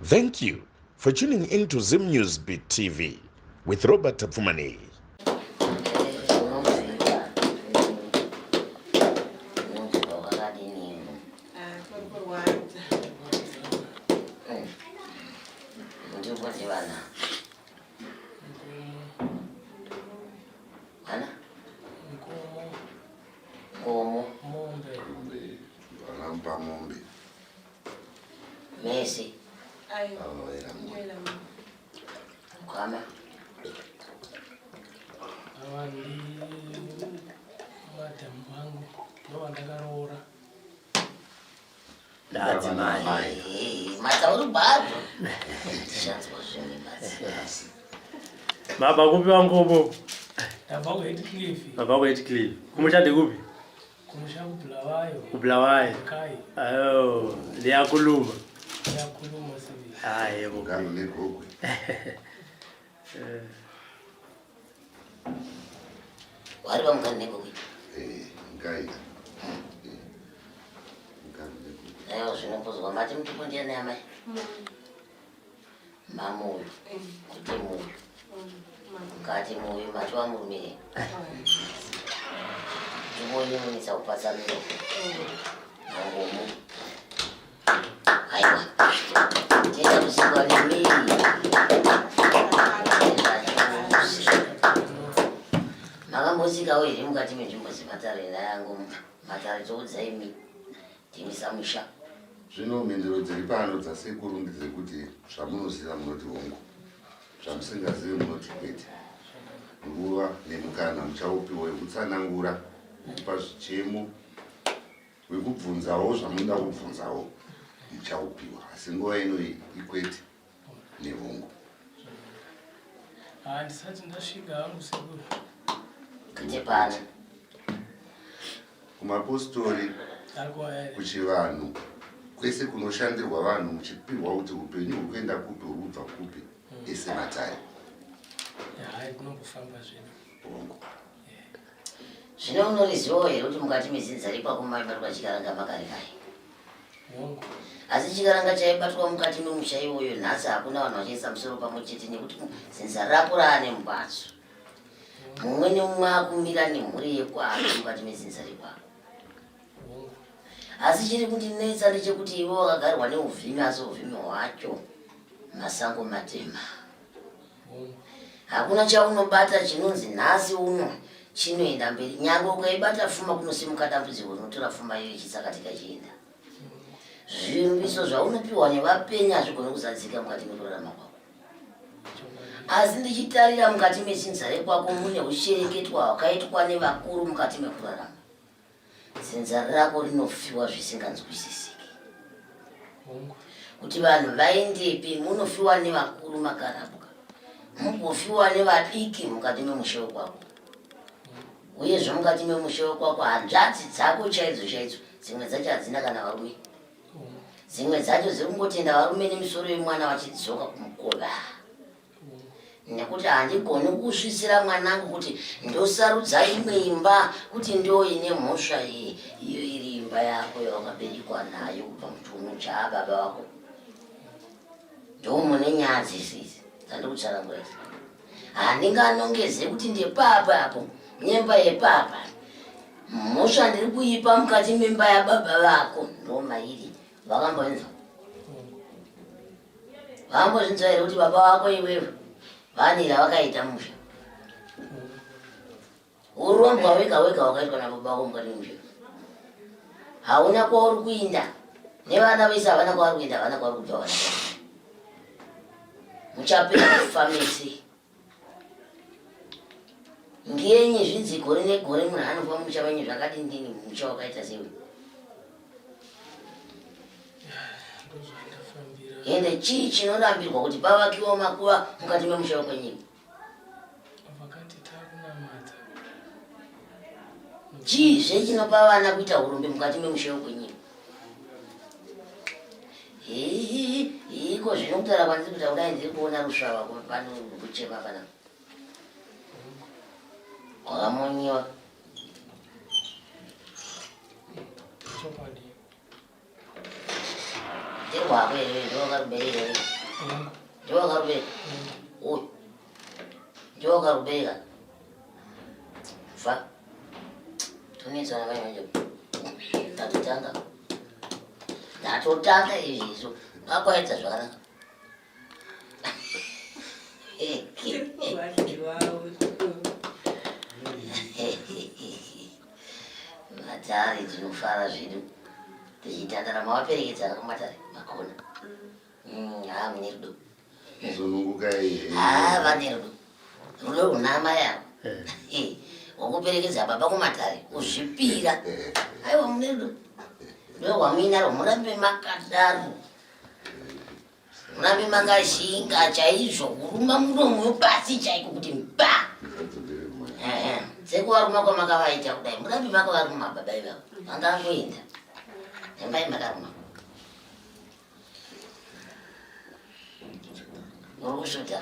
Thank you for tuning in to Zim News Beat TV with Robert Tapfumani. Messi. Kama Baba kupi wangu bo? Baba Heathcliff. Kumushade kupi? Kumusha Bulawayo. Bulawayo. Kai. Ayo, liyakhuluma. Liyakhuluma sebi. Hayi yebo. Ngalo legogwe. wari bamukane kubi. Ngai. Ayo zvinopozwa mati mtupo ndiye amai. Mamu. Kuti mu. Ngati mu macho amurume. Ndimoyo munisa kupatsa miro. Ngomu. Aiwa. Tenda kusikwa ni mimi. Makamuzika wewe mukati mejumba zimatare yangu matare dzoudzaimi timisamusha. Zvino mhinduro dziri pano dzasekuru ndedzekuti zvamunoziva munoti hongu, zvamusingazivi munoti kwete. Nguva nemukana muchaupiwa wekutsanangura, kupa zvichemo, wekubvunzawo zvamunoda kubvunzawo muchaupiwa, asi nguva ino ikwete nehongu. Handisati ndasvika hangu sekuru. Kuti pano Kumapostori, kuchivanhu, kwese kunoshandirwa vanhu muchipirwa kuti upenyu hukuenda kupi hurubva kupi ese matari. Hai tinongofamba zvino. Hongu. zvino unorizivawo here kuti mukati mezinza rikwako maibatwa chikaranga makare kai. Hongu. Asi chikaranga chaibatwa mukati memusha iwoyo nhasi hakuna vanhu vachaisa musoro pamwe chete nekuti zinza rako raane mbatso. Mumwe nemumwe akumira nemhuri yekwake mukati mezinza rekwako. Asi chiri kundinetsa ndechekuti iwe wakagarwa neuvhimi asi uvhimi hwacho masango matema. Hakuna chaunobata chinonzi nhasi uno chinoenda mberi. Nyange ukaibata pfuma kunosimuka dambudziko rinotora pfuma iyo ichisakatika chienda. Zvimbiso zvaunopiwa nevapenya hazvigoni kuzadzika mukati mekurarama kwako. Asi ndichitarira mukati mezinza rekwako mune ushereketwa hwakaitwa nevakuru mukati mekurarama. Zinza rako rinofiwa zvisinganzwisisiki. Kuti vanhu vaendepi munofiwa nevakuru makarabuka. Mugofiwa nevadiki mukati memusha wekwako. Uyezve mukati memusha wekwako hanzvadzi dzako chaidzo dzimwe dzacho hadzina kana varume. Dzimwe dzacho dziri kungotenda varume nemisoro yemwana vachidzoka kumukova. Nekuti handigoni kusvisira mwanangu kuti ndosarudza imwe imba kuti ndo ine mhosva iyo iri imba yako yawakaberekwa nayo kubva muchiuno chababa vako. Ndo mune nyaya dzisidzi dzandikutsanangura idzi. Handinganongeze kuti ndepapa apo nyemba yepapa. Mhosva ndiri kuipa mukati memba yababa vako ndo mairi. Vakambonzwa? Vakambozvinzwa here kuti baba vako iwewe vani ravakaita musha. Urombwa wega wega wakaitwa nababa vako mukati musha. Hauna kwauri kuinda. Nevana vese havana kwavari kuinda, havana kwavari kubva vana. Muchapera kufa mese. Ngenye zvinzi gore negore munhu anofa musha wenyu zvakadini musha wakaita sewe. Ende chii chinorambirwa kuti pavakiwa makuva mukati memusha wekwenyika. Chii zvechinopa vana kuita hurumbe mukati memusha wekwenyika. Iko zvinokutara kwandiri kuita kudai ndiri kuona rusvava pano kuchema pana. Wakamonyiwa. Chokwadi. Ndirwako here ndo wakakubereka. Yangu. Ndowakarubeka uyu ndowakarubeka fa tonetsana vaimanje ndatotanga izvizvo akwaedza zvakanaka matari tinofara zvedu tichitandara mavaperekedzana kumatari makona mune rudo vane rudo rudo runama yavo wokuperekedza baba kumatari kuzvipira aiwa mune rudo ndohwamuinaro murambe makadaro murambe makashinga chaizvo kuruma muromo wepasi chaiko kuti mba sekuvaruma kwamakavaita kudai murambe makavaruma baba ivavo vangangoenda embai makaruma murukusvota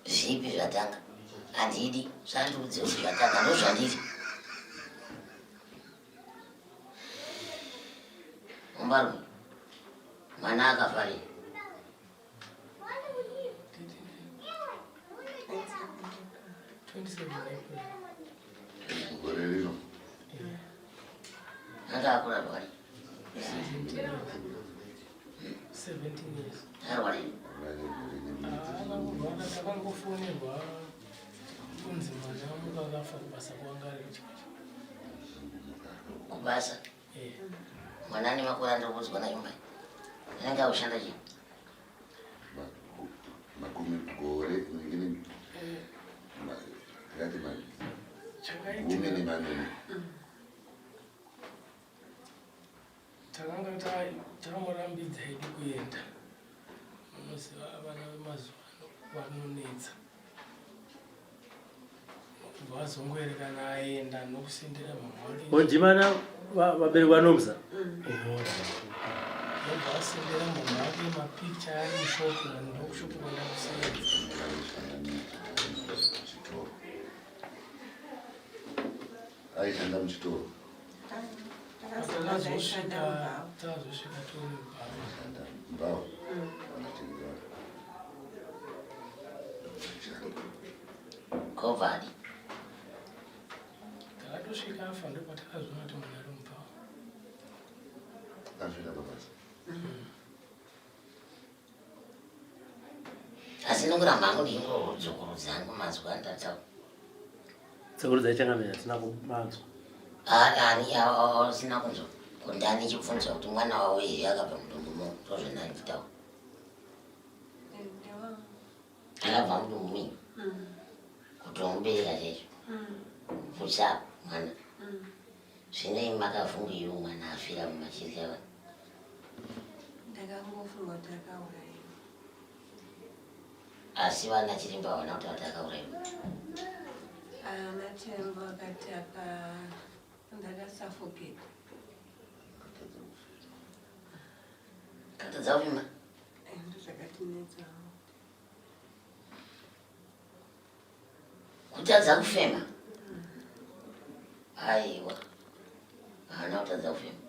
zvipi zvatanga handidi zvandudze kuti zvatanga ndozvandiri mumbarume mwana akafarira anga akura pari 17 years. arwarei Takangofonerwa kunzi mwana wangu akafa kubasa kwanga ari kuchikacho. kubasa mwana ane makore andikuudzwa nayo mai anenge akushanda chii makumi gore ngine ngati gumi nemanene takanga takamurambidza idi kuenda unoziva vana vemazuva vanonetsa vazongoerekana aenda nokusendera mama wake Ojimana vaberekwa nomza. yobva asendera mama wake mapicha ari mushopu ndokushopu kwenda kuseedza chitoro aishanda muchitoro tazosvika tori mbao kovhadi takatosvika afa ndopatakazoona kuti mwana ari mubhawa azvina mabasa asi nokuramba hangu ndingodzokorudza hangu mazwa ndatau Tsakuru dzaichangana asina kumanzwa. sina kunzwa kundani chibvunza kuti mwana wawo here akabva mudumbumo ndozvenanditaura akabva mudumbumo kuti wamubereka chaizvo kutsapa mwana zvinei makavhungiwo mwana afira mumachirika vanhu ndakangofunga kuti akauraiwa asi vana chiremba vana kuti vati akauraiwa ana chiremba akati ndakasafoketa katadza kuvimba ndo zvakatinetsawo kutadza kufema aiwa haana kutadza kufema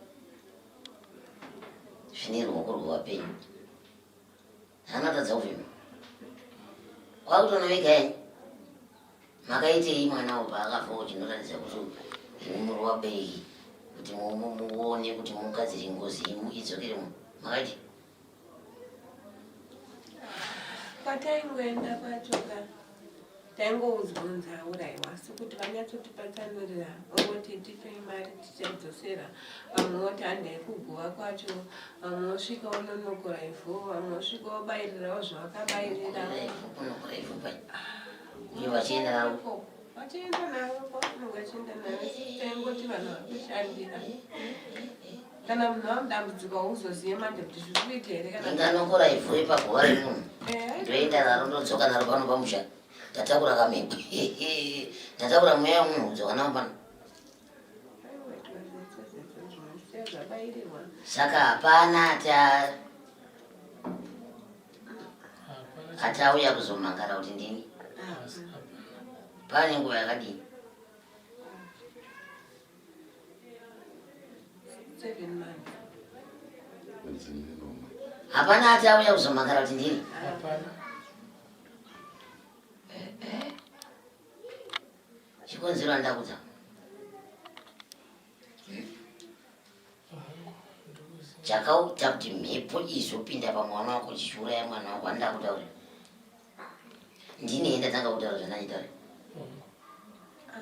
zvine ruoko rwevapenyu haana kutadza kufema kwakutoona vegai makaitei mwana wo paakafawo chinoratidza kuti muri wabereki kuti muone kuti mugadzire ngozi idzokere mu makaiti kwataingoenda kwachoka taingoudzunza auraiwa asi kuti vanyatsotipatsanurira ongoti tipei mari tichaidzosera vamwe voti handai kuguva kwacho vamwe vosvika unonokora ivhu vamwe vosvika wobayirirawo zvavakabayirira unokora ivhu pai uye vachienda navo vachienda navo kwavanenge vachienda navo taingoti vanhu vakushandira kana munhu wamudambudziko uzozive manje kuti zviri kuita here kana inganokora ivhu repaguva remunhu ndoenda naro ndodzoka naro pano pamusha ndatakura kamhepo ndatakura mweya wemunhu kudzoka navo pano zvabayirirwa saka hapana atauya kuzomangara kuti ndini pane nguva yakadini 7 months Hapana hata auya kuzomakara kuti ndini. Hapana. Chikonzero ndakuta. Chakauta kuti mhepo izopinda pamwana wako chichiuraya mwana wako andakutaura. Ndini enda tanga kutaura zvandanyitaura.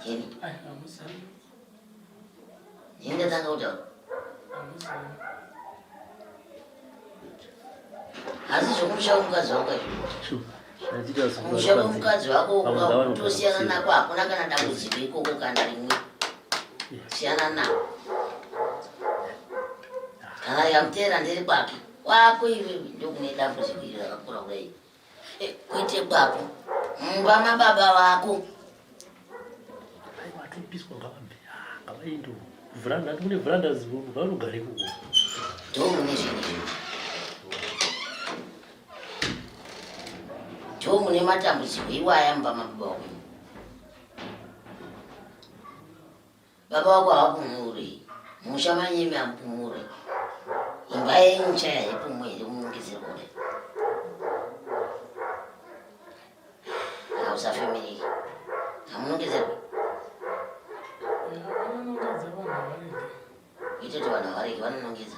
Chini? Ai, amusani. Enda tanga kutaura. Amusani. Asi zvokumusha mukadzi wako izvo. Musha mukadzi wako ukatosiyana nako hakuna kana dambudziko ikoko kana rimwe. Siyana nako. Kana yamutera ndiri kwake. Kwako iwe ndokune dambudziko iri rakakura kudai. Kuite kwako. Mumba mababa wako. Watopiswa ngavaendo veranda kune veranda vanogare kuko Mune zvinhu. Mune matambudziko iwaya mumba mababa wako. Baba wako havapumuri. Musha manyemi hamupumuri. Imba yenyu chaya yepumwe iri munongedzerwa kudai. Hausafemereki. Hamunongedzerwa. Vanonongedza vanhu variki. Itoti vanhu variki vanonongedza.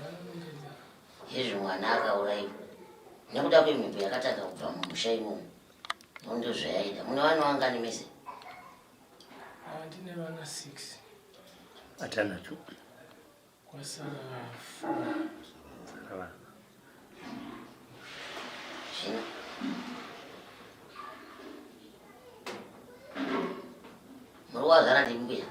Vanonongedza. Izvi mwana akauraiwa. Nekuda kwemhepo yakatanga kubva mumusha imomo. Ndozvayaita. Mune vanhu vangani mese? Ndine vana 6. atanacho Kwasara 4. Zvino. Muri wazara ndimbuya.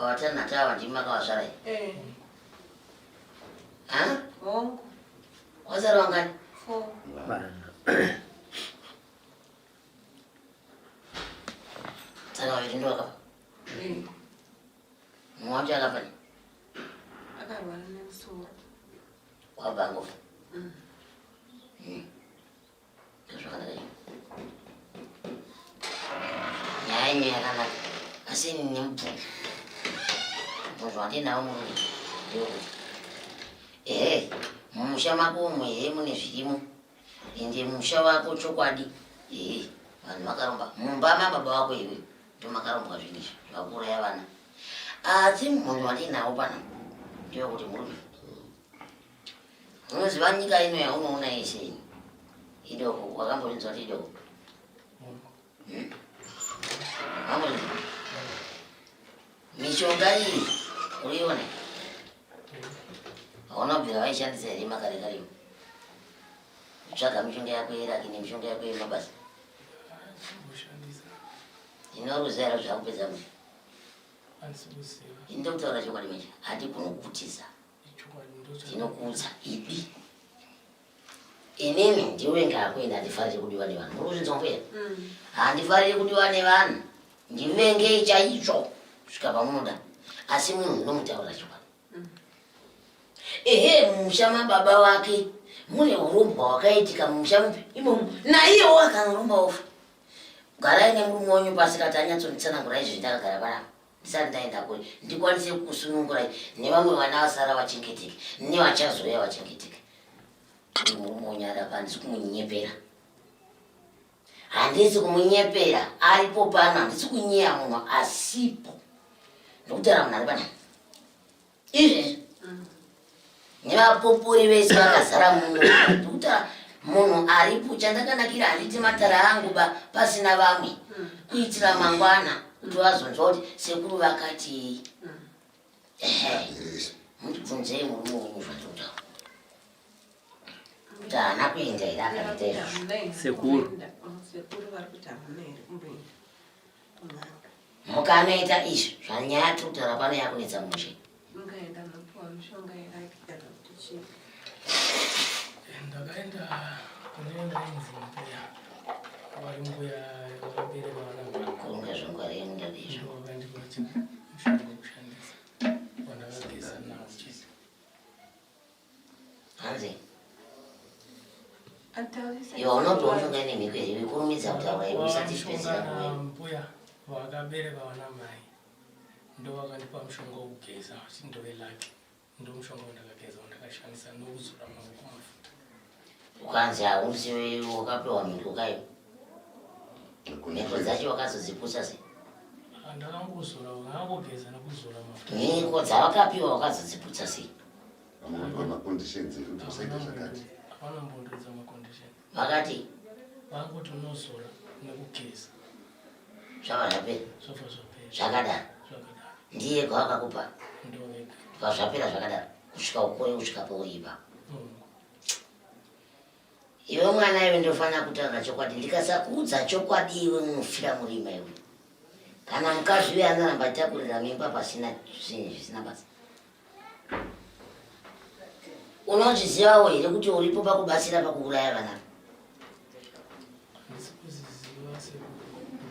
Watanhatu ava ndimi makavazvara here? Ha? Hongu. Wazara wangani? 4. vana Tsaka vaviri ndo vakafa. Mumwe wacho akafa ni? Akarwara nemusoro. Wabva angofa. Ndozvakanaka izvo. Nyaya yenyu yakanaka. Asi ini nemubvunzo. Mubvunzo wandinawo murume. Ehe, mumusha mako umwe mune zvirimo. Ende musha wako chokwadi. Vanhu vakaromba. Mumba mababa wako iwe ndomakarombwa zvinhu izvi zvakuuraya vana. Asi mubvunzo wandinawo pano ndewekuti murume. Unoziva nyika ino yaunoona yese ino. Idoko, wakambonzwa kuti idoko. Mishonga iyi uriona haunabvira vaishandisa here makare kare kutsvaga mishonga yako yeraki nemishonga yako yemabasa inoruziva ro zvakupedza musha ini ndokutaura chokwadi mecha handikuni kukutiza ndinokuudza ibi inini ndiwe ngakuenda handifariri kudiwa nevanhu muri kuzvinzomboera handifariri kudiwa nevanhu ndivengei chaicho kusvika pamunoda asi munhu unomutaura chokwadi. Ehe, mumusha mababa wake mune urombo hwakaitika mumusha mupi imomo naiyewo akanaromba ofa. Garai nemurume wenyu pasi kati anyatsonditsanangurai izvi ndakagara panapa ndisati ndaenda kure ndikwanise kusunungurai nevamwe vana vasara vachengeteke nevachazoya vachengeteke. Murume wenyu adapa handisi kumunyepera. Handisi kumunyepera aripo pano handisi kunyeya munhu asipo. Ndokutaura munhu ari panapa. Izvezvi nevapopori vese vakazara muno. Ndokutaura munhu aripo chandakanakira handiti matara angu pasina vamwe kuitira mangwana kuti vazonzwa kuti sekuru vakati. Mundibvunzei murume wenyu zvandokutaura kuti haana kuenda here akaita izvo. sekuru Vari kuti hamuna here kumboenda. Mukanoita izvi zvanyaya tokutaura pano yakunetsa mushe. Mungaenda munopiwa mishonga yeraki kana kuti chii? Ndakaenda kunoenda inzi mbuya. Vari mbuya vakabereka vana vako. Kurunga zvongwari yemundadizvo. Ndovakandipa mushonga wekushandisa. Wandakageza nawo chete. Hanzi, Ataurisa. iwe unopiwa mushonga nemhiko here kurumidza kutaura iwe usati chipedzera Mbuya kuwewe. mbuya vakabereka vana mai. Ndovakandipa mushonga wekugeza chindove laki. ndomushonga wandakageza wandakashandisa nokuzora maoko mafuta. Ukanzi hausi wakapewa mitukai niko dzacho wakazodzipusa sei? Ndakangozora wakangogeza nekuzora mafuta. Niko dzavakapiwa wakazodziputsa sei? Maconditions ekuti usaita zvakati. Hapana mbondodza macondition. Vakati vangoti unozora nekugeza zvava zvapera zvofa zvapera zvakadaro zvakadaro ndiye kwavakakupa ndovega zvapera zvakadaro kusvika ukore kusvika pauripa. Iwe mwana iwe ndofanira kutaura chokwadi. Ndikasakuudza chokwadi iwe unofira murima iwe. Kana mukadzi uye anoramba atakurira mimba pasina zvinhu zvisina basa. Unozvizivawo here kuti uripo pakubatsira pakuuraya vana?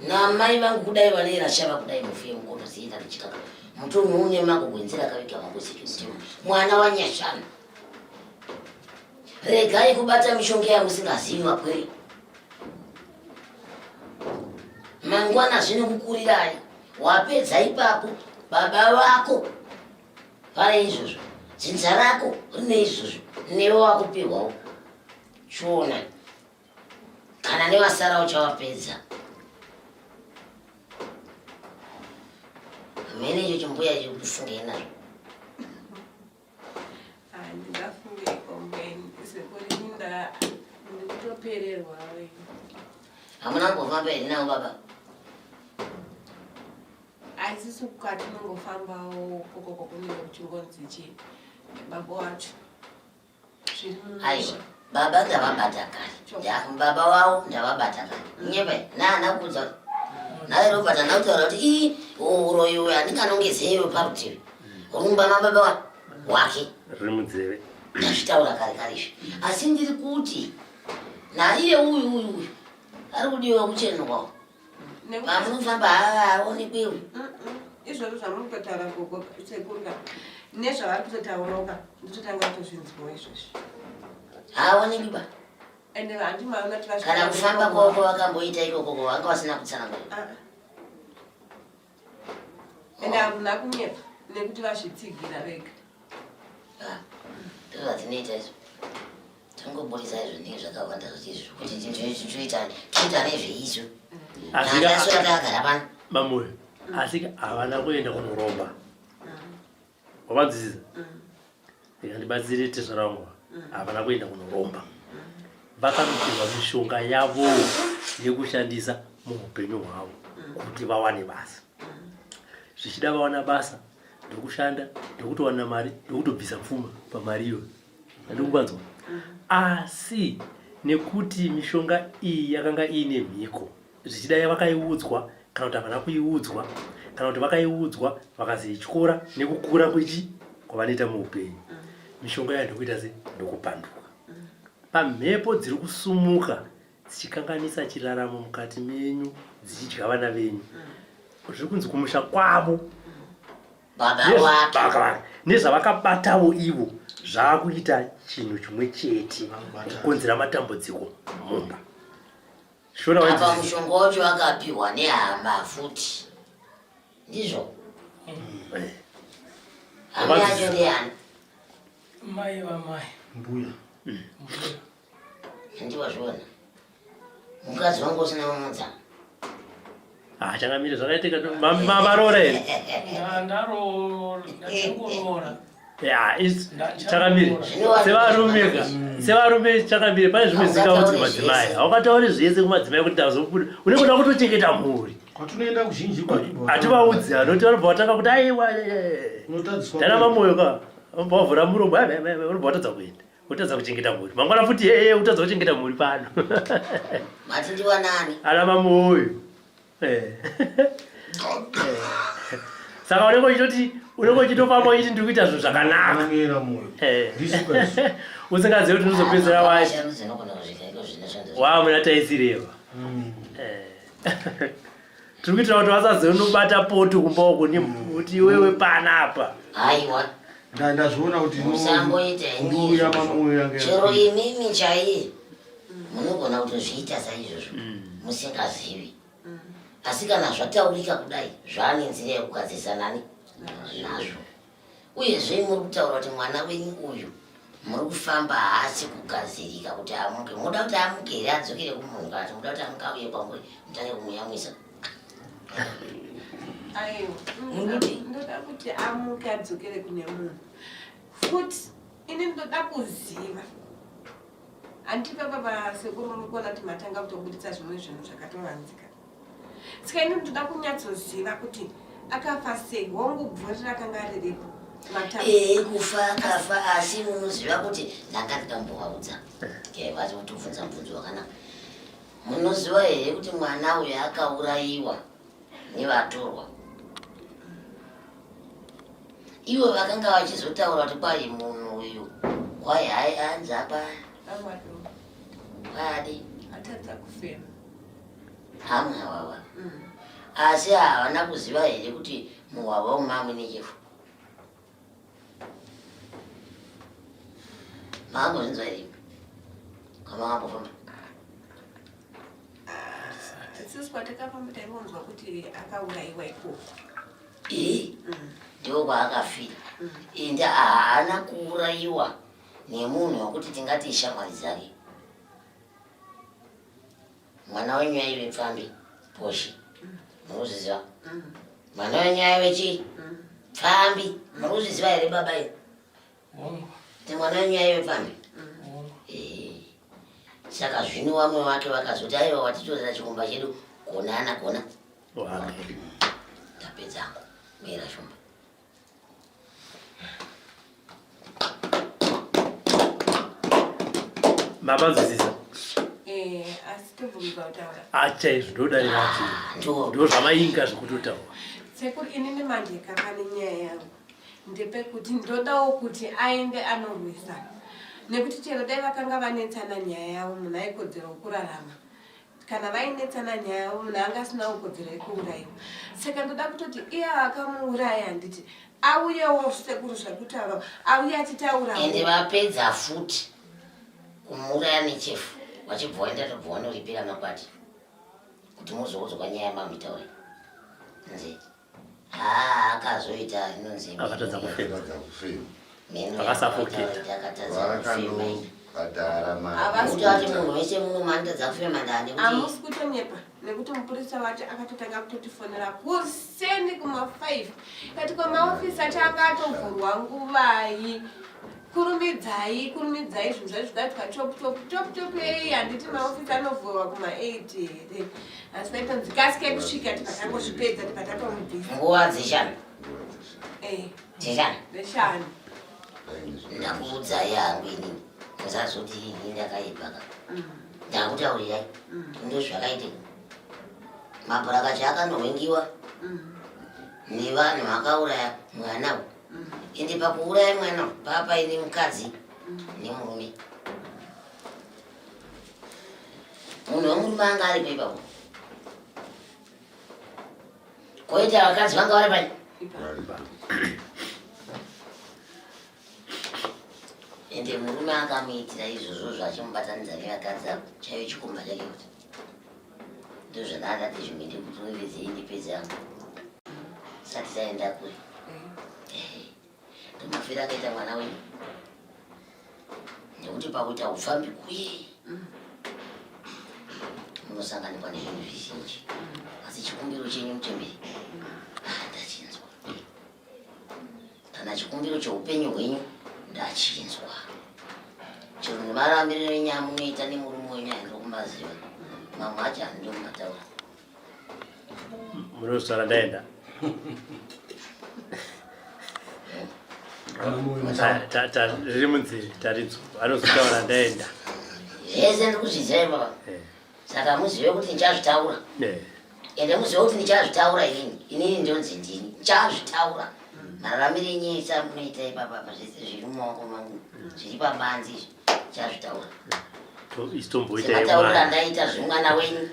Namai vangu kudai vane rashava kudai mufiye mukono ziita ndichikaka. Mutunhu une makugwenzera kaviga mangosiki mutima. Mwana wanyashana. Regai kubata mishonga yangu singazivi makweri. Mangwana zvino kukurirai. Wapedza ipapo baba vako pane izvozvo. Dzinza rako rine izvozvo. Newe wakupiwawo. Chiona. Kana nevasara uchavapedza. Mene icho chimbuya icho kufunge nazvo. Ndingafunge kombeni sekuri ndikutopererwa we. Hamuna ngofamba here navo baba? Aisisi kukati nongofambawo koko kune kuchingonzi chii baba wacho. Aiwa, baba ndavabata kare. Baba wavo ndavabata kare. Nyebe, nakudza. Naye Robert anakutaura kuti uroyo andinganongezeyo parutivi. Rumba mababa wake. Rimudzeve. Ndazvitaura kare kare izvi. Asi ndiri kuti naiye uyu ari kudiwa kuchenwa. Vamunofamba haaonekwewo. Izvozvo zvamunototaura gogo sekurya nezvavari kutotaurawo nditotanga kutozvinzwawo izvozvo. Haaonekwi ba. Ende handimaona kuti kana kufamba kwavo vakamboita ikoko vanga vasina kutsanangana. Ende hamuna kunyepa nekuti vazvitsigira vega. Ndozvatinoita izvo. Tangoburisa izvo ndinge zvakawanda zvaizvo kuti toita nezveizvo. Nandasora takagara pano. Mamoyo. Asi havana kuenda kunoromba. Wavanzwisisa? Ndikandibatsire tezvaramwa. Havana kuenda kunoromba. Vakanopihwa mishonga yavo yekushandisa muupenyu hwavo kuti vawane basa. Zvichida vawana basa ndokushanda ndokutowana mari ndokutobvisa pfuma pamari iyo. Ndikubanzwa. Asi nekuti mishonga iyi yakanga ine mhiko. Zvichida vakaiudzwa kana kuti havana kuiudzwa kana kuti vakaiudzwa vakazoityora nekukura kwavanoita muupenyu. Mishonga yayo ndokuita se ndokupanduka. Pamhepo dziri kusumuka dzichikanganisa chiraramo mukati menyu dzichidya vana venyu. Zviri kunzi kumusha kwavo baba nezvavakabatawo ivo zvaakuita chinhu chimwe chete kukonzera matambudziko mumba. Apa mushonga wacho akapiwa nehama futi. Ndizvo. Hama yacho ndeyani? mai vamai Mbuya. Ndiwazviona. Mukadzi wangu usina mumudza. Changamire zvakaitika mamarora here. ndachangorora Chakamire sevarume chakamire pane zvimwe zvingaudzi madzimai. Haukatauri zvese kumadzimai kuti ndazobuda une kuda kutochengeta mhuri. Kwatunoenda kuzhinji kwatibva. Hativaudzi anoti vanobva vatanga kuti aiwa ndana mamoyo ka wavhura muromo unobva watadza kuenda utadza kuchengeta mhuri. Mangwana futi utadza kuchengeta mhuri pano. Matindiwa nani? Ana mamoyo. Saka unenge uchitofamba uchiti ndiri kuita zvinhu zvakanaka. Usingazivi kuti unozopedzera wacho wamuna taisireva. Tiri kuitira kuti vasazive unobata poto kumba uko kuti iwewe panapa. Aiwa. Ndazviona kuti musamboita nduya mamoyo yange. Chero imimi chaiye munogona kutozviita saizvozvo musingazivi. Asi kana zvataurika kudai zvaane nzira yekugadzisa nani nazvo. uyezve muri kutaura kuti mwana wenyu uyu muri kufamba haasi kugadzirika kuti amuke. Munoda kuti amuke here adzokere kumunhu kana kuti munoda kuti amuke auye kwamuri mutange kumuyamwisa? aiwa ndoda kuti amuke adzokere kune munhu futi ini ndoda kuziva handipa baba sekuru munokona kuti matanga kutobudisa zvimwe zvinhu zvakatovanzika saka ini ndoda kunyatsoziva kuti akafa sei wangu bvuri rakanga riripo kufa akafa asi munoziva kuti ndanga ndikambovaudza vati kutobvunza mubvunzo wakanaka. Munoziva here kuti mwana uyu akaurayiwa nevatorwa ivo vakanga vachizotaura kuti kwai munhu uyu kwai hai anzi apaya kwadi atadza kufema hamwe wawa asi havana kuziva here kuti muhwava umamwe nechefu. Makambozvinzwa here kwamakambofamba? sisi kwatakafamba taingonzwa kuti akaurayiwa ikoko. Ndiko kwaakafira ende haana kuurayiwa nemunhu wekuti tingati ishamwari dzake. Mwana wenyu aive pfambi Poshi munozviziva? Mwana wenyu aive chii? Pfambi munozviziva here baba ino? Kuti mwana wenyu aive pfambi? Saka zvino vamwe vake vakazoti aiva watitorera chikomba chedu konana kona tapedzangu mera shumba. Mamanzwisisa asi tobvumirwa kutaura achaizvo ndodarivati ndo zvamainga zvekutotaura sekuri inini mandika pane nyaya yangu ndepekuti ndodawo kuti aende anorwisa nekuti chero dai vakanga vanetsana nyaya yavo munhu aikodzera kurarama kana vainetsana nyaya yavo munhu angasina ukodzero yekuurayiwa saka ndoda kutoti iye akamuuraya handiti auyewo sekuru zvakutaura auye achitaurawo ende vapedza futi kumuuraya nechefu wachibva waenda tobva wanoripira makwati kuti muzoudzwa nyaya yamamitaura nzi akazoita inonzi akatadza kufema akatadzakuti munhu wese munomandadza kufema ndani hamusi kutonyepa nekuti mupurisa wacho akatotanga kutotifonera kuseni kuma5 kati kwamaofisi acho akatovhurwa nguvai kurumidzai zvinhu zvacho zvidatwa top ei handiti maofisi anovhurwa kuma8 here asi paitonzi kasike kusvika tipatangozvipedza tipatatomubvisa nguva dzeshanu dzeshanu ndakuudzai hangu inini musazoti ini ndakaibaka ndakutaurirai ndo zvakaitika mabhurakacho akanohwengiwa nevanhu vakauraya mwana u ende pakuuraya mwana papa ine mukadzi nemurume munhu wemurume anga aripo ipapo koita vakadzi vanga vari pai ende murume akamuitira izvozvo zvachimubatanidza nevakadzi avo chaive chikomba chake kuti ndozvakadati zvimwe ndikutovedze ndipedze yangu sati saenda kuri ndomafira akaita mwana wenyu nekuti pakuita ufambi kuye munosanganikwa nezvinhu zvizhinji asi chikumbiro chenyu mutemberi ndachinzwa kana chikumbiro cheupenyu hwenyu ndachinzwa chero nemarambiriro enyaya munoita nemurume wenyu handinokumaziva mamwe acho handindomumataura munosara ndaenda riri munziri tarinzwa anozotaura ndaenda zvese ndikuzviziva baba saka muzive kuti ndichazvitaura ende muzive kuti ndichazvitaura inini ndonzi ndini ndichazvitaura mararamiro enyesa munoita ipapapa zvese zviri mumaoko mangu zviri pabanzi izvi ndichazvitaura sematauriro andaita zvemwana wenyu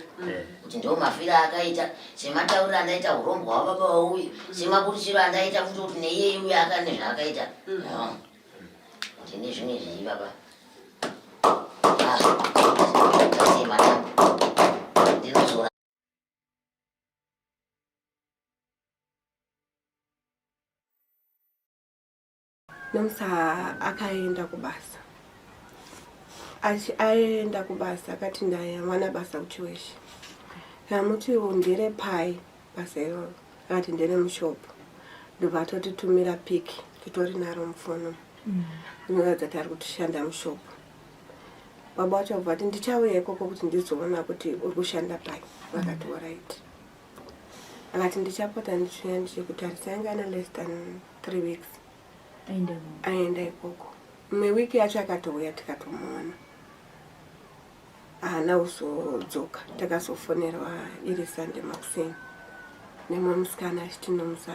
kuti ndo mafiro akaita sematauriro andaita urombo hwababa wauyu semaburisiro andaita futi kuti neiye uyu akane zvaakaita kuti nezvimwe zviri baba nomsa akaenda kubasa. Aenda kubasa akati ndaya mwana basa uchiweshe. Kamuti ndere pai basa iro akati ndere mushopu. Ndobatotitumira piki titori naro mfono. Ndinoratidza kuti ari kutoshanda mushopu. Baba wacho akati ndichauya ikoko kuti ndizoona kuti uri kushanda pai. Vakati alright. Akati ndichapota ndichiuya ndichikutarisa yanga ana less than 3 weeks. Aenda ikoko. Mimwe wiki yacho akatouya tikatomuona. Haana kuzodzoka. Takazofonerwa iri Sunday makuseni. Nemwe musikana achiti nomsa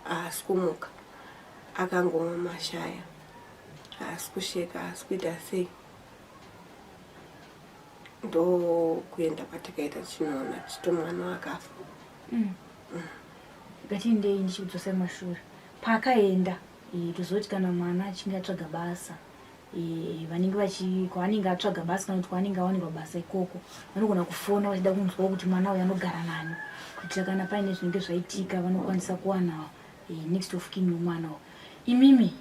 haasi kumuka. Akangomwa mashaya. Haasi kusheka, haasi kuita sei. Ndokuenda patakaita chinoona chito mwana wakafa. Ngatindei ndichidzosera mashure. Paakaenda tozoti kana mwana achinge atsvaga basa vanenge kwaanenge atsvaga basa kana kuti kwaanenge awanikwa basa ikoko vanogona kufona vachida kunzwa kuti mwana uyu anogara nani kuitira kana paine zvinenge zvaitika vanokwanisa kuwana next of kin yomwana uyu. Imimi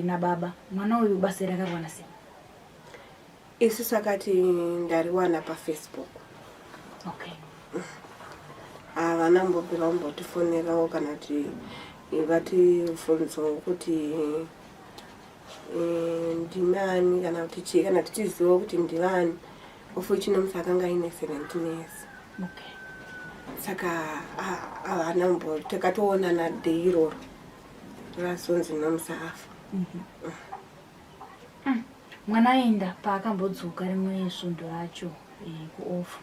nababa mwana uyu basa rakawana sei? Isusu akati ndariwana paFacebook. Okay. Havana mbobvira kumbotifonerawo kana kuti vatifunzo kuti ndimani kana kuti chii kana tichiziva kuti ndivani. Ofu chinomsa akanga aine 17 years. Okay. Saka havana takatoonana day iroro rasonzi nomsa afa. Mwana aenda paakambodzoka rimwe svondo racho kuofu.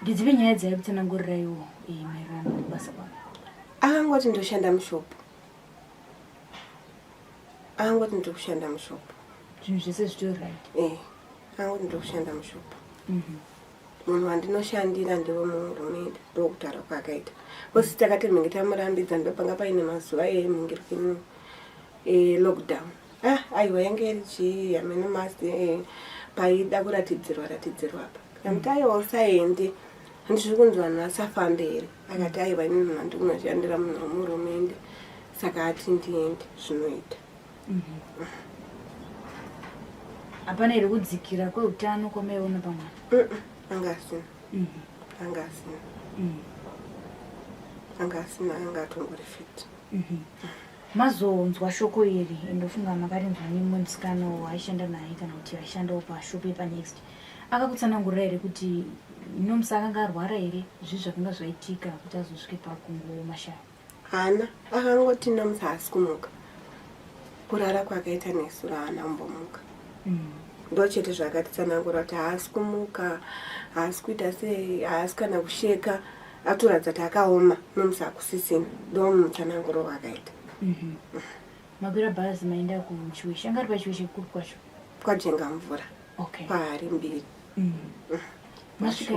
Ndidzive nyaya dzairi kutsanangurirawo maererano nebasa kwake. Akangoti ndoshanda mushopu. Akangoti ndokushanda mushopu. Zvinhu zvese zvitori right. Akangoti ndokushanda mushopu. Munhu wandinoshandira ndiwo muhurumende ndokutaura kwakaita. Kosi takati mhingi tamurambidza ndopanga paine mazuva emhingirikini lockdown. Aiwa yange iri chii yamene masi paida kuratidzirwa apa. Kamuti aiwa usaende handizvi kunzwa vanhu vasafambe here. Akati aiwa ini munhu wandikunoshandira munhu wemuhurumende saka ati ndiende zvinoita. Hapana here kudzikira kweutano kwamaiona pamwana? Angasina angatongori fit. Mazonzwa shoko iri ndofunga makarinzwa nemumwe musikana waaishanda naye kana kuti aishandawo pashopu yepanext. Akakutsanangurira here kuti nomsa akanga arwara here zvizvi zvakanga zvaitika kuti azosvike pakungomashaya? Hana akangoti nomsa haasi kumuka. Kurara kwakaita nesu haana kumbomuka. Ndochete zvakatitsanangura kuti haasi kumuka, haasi kuita sei, haasi kana kusheka. Atoratidza kuti akaoma nomsa hakusisina. Ndomutsananguro wakaita. Makwira bhazi maenda kuchiweshe. Anga ari pachiweshe kuri kwacho? Kwajenga mvura. Okay. Pahari mbiri. Masvika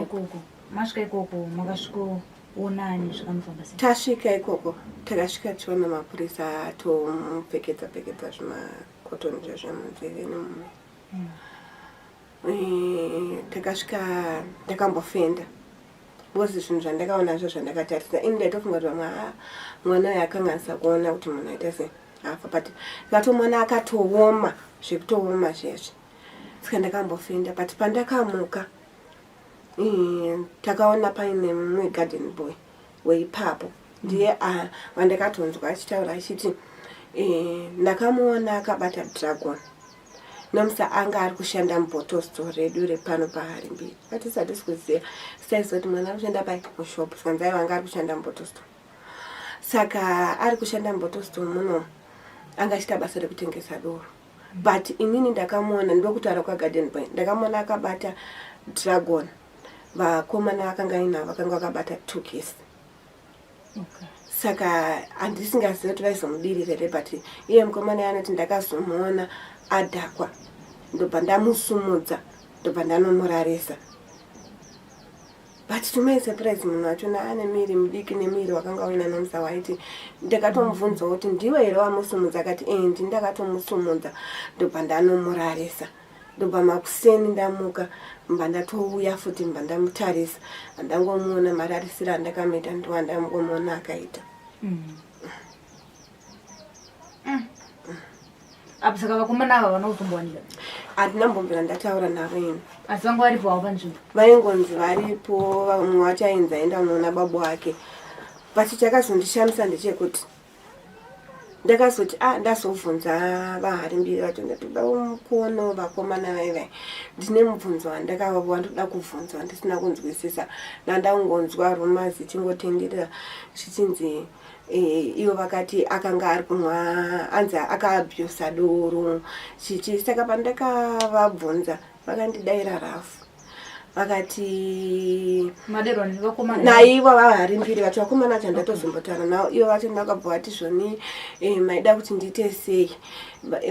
ikoko makasvikoonani zvakanofamba sei? Tasvika ikoko takasvika tiona mapurisa atomupfekedza zvimakotoni zvezvemunzeve nemumwe. Takasvika takambofenda. Bosi zvinhu zvandakaonazvo zvandakatarisa ini ndaitofunga kuti mwana uyu akanganisa kuona kuti munhu aita sei afa but katomwana akatooma zvekutooma zvezvi. Saka ndakambofenda but pandakamuka takaona paine mumwe garden boy weipapo ndiye wandakatonzwa achitaura achiti ndakamuona akabata dragon. Nomsa anga ari kushanda mubhotosito redu repano pahari mbiri. Hatisati sikuziva saiziva kuti mwana ari kushanda mushopu saka nzaiva anga ari kushanda mubhotosito. Saka ari kushanda mubhotosito muno anga achita basa rekutengesa doro. But inini ndakamuona ndokutaura kwagarden boy ndakamuona akabata dragon. Vakomana vakanga inavo vakanga vakabata 2 kesi. Saka handisingazivi kuti vaizomudirira here but iye mukomana anoti ndakazomuona adhakwa ndobva ndamusumudza ndobva ndanomurarisa. But to my surprise munhu wachona ane miri mudiki nemiri wakanga uina nomsa waiti ndakatomubvunza kuti ndiwe here wamusumudza akati ndakatomusumudza ndobva ndanomurarisa. Ndobva makuseni ndamuka mba ndatouya futi mba ndamutarisa ndangomuona mararisiro andakamaita ndowandangomuona akaita. apa saka vakomana ava vanouzombowanika hatina mbombera ndataura navo ino asi vanga varipo havo panzvimbo vaingonzi varipo mumwe wacho ainzi aenda unoona babu wake but chakazondishamisa ndechekuti ndakazoti ndazobvunza vahari mbiri vacho ndatoda mukono vakomana vaivai ndine mubvunzo wandoda kubvunza wandisina kunzwisisa nandaungonzwa rumazi chingotenderera chichinzi ivo vakati akanga ari kumwa anzi akaabhusa doro chichi saka pandakavabvunza vakandidaira rafu vakati maderoni vakomana naivo vahari mbiri vacho vakomana vacho ndatozombotaura navo ivo vacho ndakabva vati zvoni maida kuti ndiite sei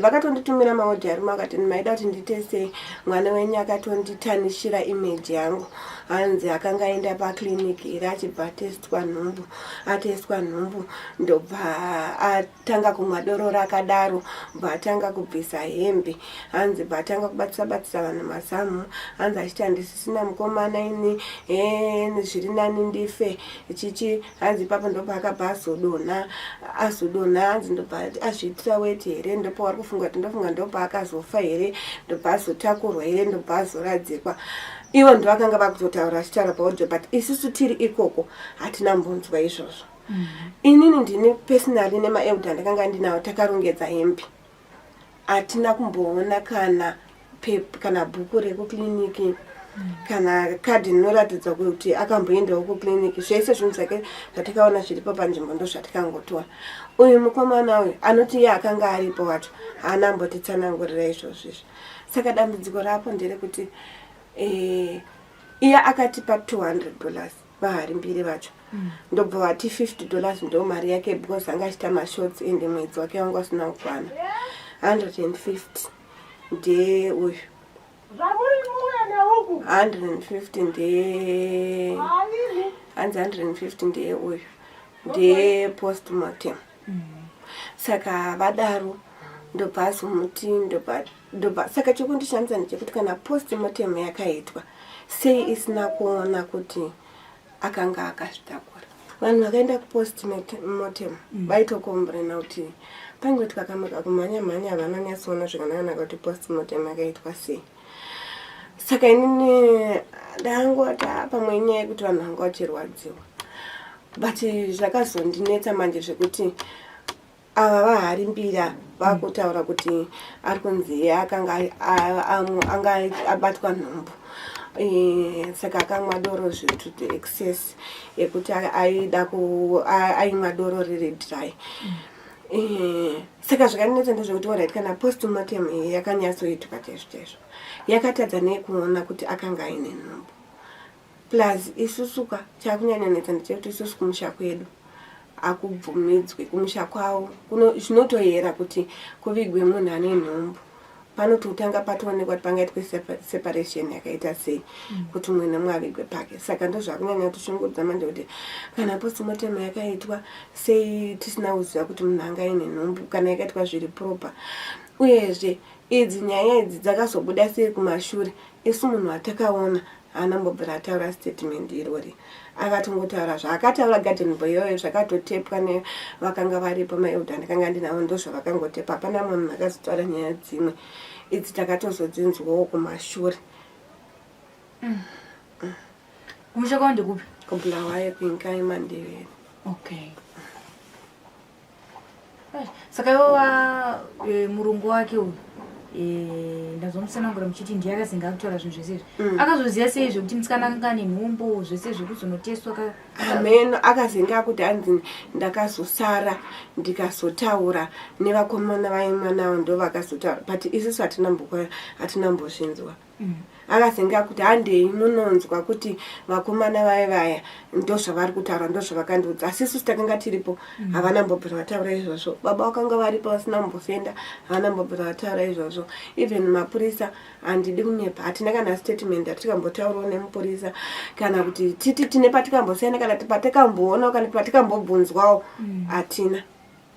vakatonditumira maodhi arimo vakati maida kuti ndiite sei mwana wenyu akatonditanishira imeji yangu hanzi akanga aenda pakliniki iri achibva ateswa nhumbu ndobva atanga kumwa doro rakadaro bva atanga kubvisa hembe hanzi bva atanga kubatisa vanhu mazamu hanzi achiti handisisina mukomana ini zviri nani ndife chichi hanzi ipapo ndobva akabva azodonha hanzi ndobva azviitira weti here ndopa wari kufunga kuti ndofunga ndobva akazofa here ndobva azotakurwa here ndobva azoradzikwa ivo ndovakanga vakutotaura achitaura paudhio but isusu tiri ikoko hatina mbunzwa izvozvo inini ndini personally nemaelda ndakanga ndinawo takarongedza hembe hatina kumboona kana bhuku rekukliniki kana kadhi rinoratidza kuti akamboendawo kukliniki zvese zvinhu zvake zvatakaona zviripo panzvimbo ndo zvatikangotora uyu mukomana uyu anoti iye akanga aripo wacho haana ambotitsanangurira izvozvizvo saka dambudziko rapo nderekuti iye akatipa $200 vahari mbiri vacho ndobva vati $50 ndo mari yake because anga achita mashots ende mwedzi wake wanga usina kukwana 150 ndeye uyu 150 ndeye hanzi 150 ndeye uyu ndeye postmortem saka vadaro ndobva azomuti ndobva saka chokundishamisa ndechekuti kana postmortem yakaitwa sei isina kuona kuti akanga akazvitakura vanhu vakaenda kupostmortem vaitokombrena kuti pangoti kakamuka kumhanya-mhanya havana nyatsoona zvakanaka kuti postmortem yakaitwa sei saka inini ndangoti pamwe nyaya yekuti vanhu vanga vachirwadziwa but zvakazondinetsa manje zvekuti ava vahari mbira vakutaura kuti ari kunzi akanga anga abatwa nhumbu saka akamwa doro zvitu to excess yekuti aimwa doro riri dry saka zvakanetsa ndezvekuti orit kana postmortem yakanyatsoitwa chaizvo yakatadza nekuona kuti akanga aine nhumbu plus isusuka chakunyanyonetsa ndechekuti isusu kumusha kwedu akubvumidzwi kumusha kwawo zvinotoyera kuti kuvigwe munhu ane nhumbu panototanga patoonekwa kuti pangaitwe separation yakaita sei kuti umwe nemwe avigwe pake saka ndo zvakunyanya kutoshungurudza manje kuti kana postmortem yakaitwa sei tisina kuziva kuti munhu anga aine nhumbu kana yakaitwa zviri proper uyezve idzi nyaya idzi dzakazobuda sei kumashure isu munhu watakaona haana mbobvira ataura statement irori akatongotaura zvaakataura garden boy yoyo zvakatotepwa nevakanga varipo maelda ndakanga ndinavo ndo zvavakangotepa hapana munhu akazotaura nyaya dzimwe idzi takatozodzinzwawo kumashure kumusha kwao ndekupi kubulawayo kuinkai mandevere okay saka iwova murungu wake uyu ndazomusanangura muchiti ndiye akazinga akutaura zvinhu zvese izvi akazoziva sei zvekuti musikana akanga nenhumbu zvese zvekuzonoteswa ameno akazinga kuti hanzi ndakazosara ndikazotaura nevakomana vaimwa navo ndo vakazotaura but isusu hatinambozvinzwa akazinga kuti handei munonzwa kuti vakomana vaya ndo zvavari kutaura ndo zvavakandiudza asi isusu takanga tiripo havana mbobvira vataura izvozvo baba vakanga varipo vasina mbofenda havana mbobvira vataura izvozvo even mapurisa handidi kunyepa hatina kana statement hatikambotaurawo nemupurisa kana kuti titi tine patikambosiyana kana patikamboona kana patikambobvunzwawo hatina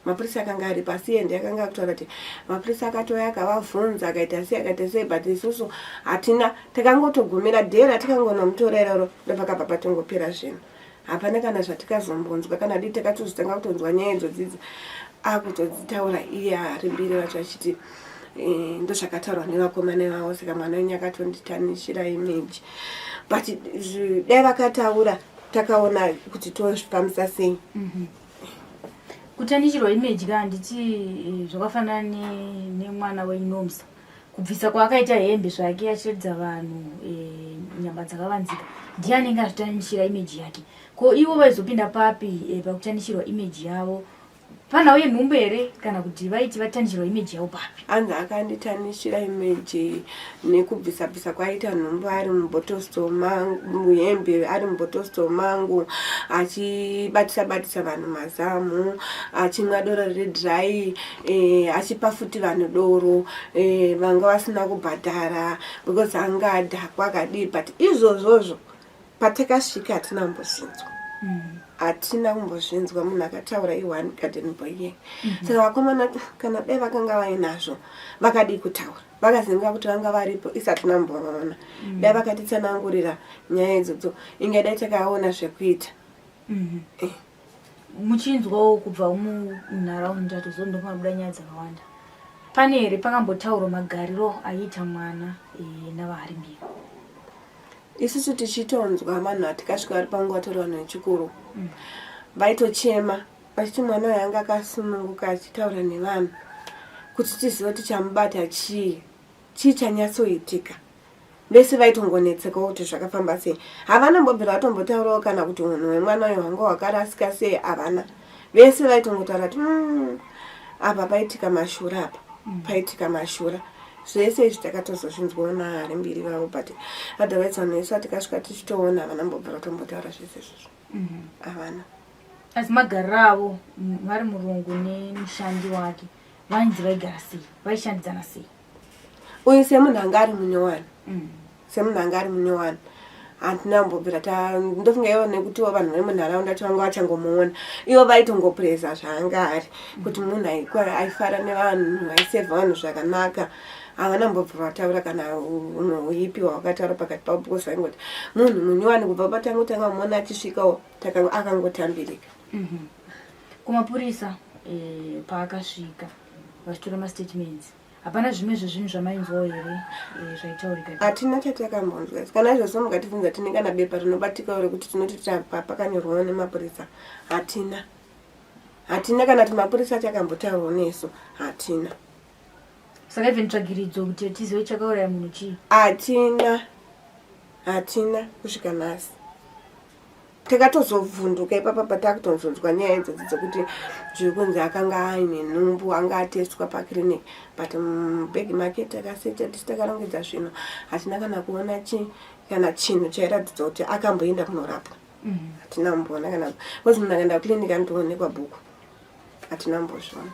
mapurisa akanga ari pasi ende akanga akutaura kuti mapurisa akatoya akavavhunza akaita sei but isusu hatina takangotogumira dhera tikangoona mutora iroro ndopakabva patongopera zvinhu hapana kana zvatikazombonzwa kana dii takatozotanga kutonzwa nyaya idzodzidzi akutodzitaura iye ari mbiri vacho achiti ndozvakataurwa nevakomana vavo, saka mwana wenyu akatonditanishira image. But dai vakataura takaona kuti tozvifambisa sei. Kutanishirwa image handiti zvakafanana nemwana weInomsa. Kubvisa kwaakaita hembe zvake achiredza vanhu nyamba dzakavanzika, ndiye anenge azvitanishira image yake. Ko ivo vaizopinda papi pakutanishirwa image yavo? Pana uye nhumbu here kana kuti vaiti vatanishirwa image yavo papi? Anzi akanditanishira image nekubvisa kwaita nhumbu ari mubhotosito mangu, hembe ari mubhotosito mangu, achibatisa vanhu mazamu, achimwa doro redry, achipa futi vanhu doro, vanga vasina kubhadhara because anga adhakwa akadii. But izvozvozvo patakasvika hatina kumbozvinzwa. Hatina kumbozvinzwa munhu akataura i1 Garden Boy ye. Saka vakomana kana dai vakanga vainazvo vakadii kutaura, vakazinga kuti vanga varipo isati namboona, dai vakatitsanangurira nyaya idzodzo ingadai takaona zvekuita. Muchinzwawo kubva munharaunda tozondomabuda nyaya dzakawanda. Pane here pakambotaurwa magariro aiita mwana navaharimbiri? Isusu tichitonzwa vanhu atikasvika vari panguva tori vanhu vechikuru vaitochema vachiti mwana wayanga akasununguka achitaura nevanhu kuti tizive kuti chamubata chii chanyatsoitika. Vese vaitongonetseka kuti zvakafamba sei. Havana mbobvira vatombotaurawo kana kuti munhu wemwana uyu wanga wakarasika sei, havana. Vese vaitongotaura kuti apa paitika mashura, apa paitika mashura. Zvese izvi takatozozvinzwawo naharimbiri vavo, but otherwise vanhu vese atikasvika tichitoona havana mbobvira vatombotaura zvese izvozvo. Havana. Asi magariro avo vari murungu nemushandi wake vainzi vaigara sei, vaishandidzana sei? Uyu semunhu anga ari munyowani, semunhu anga ari munyowani hatina kumbobvira ndofunga ivo nekutiwo vanhu vemunharaunda tivanga vachangomuona ivo vaitongopureza zvaanga ari kuti munhu aifara nevanhu, aisevha vanhu zvakanaka. Havana mbobvira vataura kana unhu uipiwa wakataura pakati pavo because vaingoti munhu munyowani kubva patangotanga muona achisvikawo akangotambirika. Kumapurisa paakasvika vachitora mastatements, hapana zvimwe zvezvinhu zvamainzwawo here zvaitaurika? Hatina chatakambonzwa. Kana izvozvo mukativhunza tine kana bepa rinobatika uri kuti tinoti pakanyorwawo nemapurisa? Hatina. Hatina kana kuti mapurisa chakambotaurwa nesu? Hatina. Saka even tsvagiridzo kuti tizive chakauraya munhu chii? Hatina kusvika nhasi. Takatozovhunduka ipapa patakutonzonzwa nyaya idzodzo dzokuti zviri kunzi akanga aine nhumbu, anga ateswa pakiriniki, but mubhegi make takaseta tisi takarongedza zvinhu hatina kana kuona kana chinhu chairatidza kuti akamboenda kunorapwa. Hatina kumboona kana because munhu akaenda kukiriniki anotoonekwa bhuku. Hatina kumbozviona.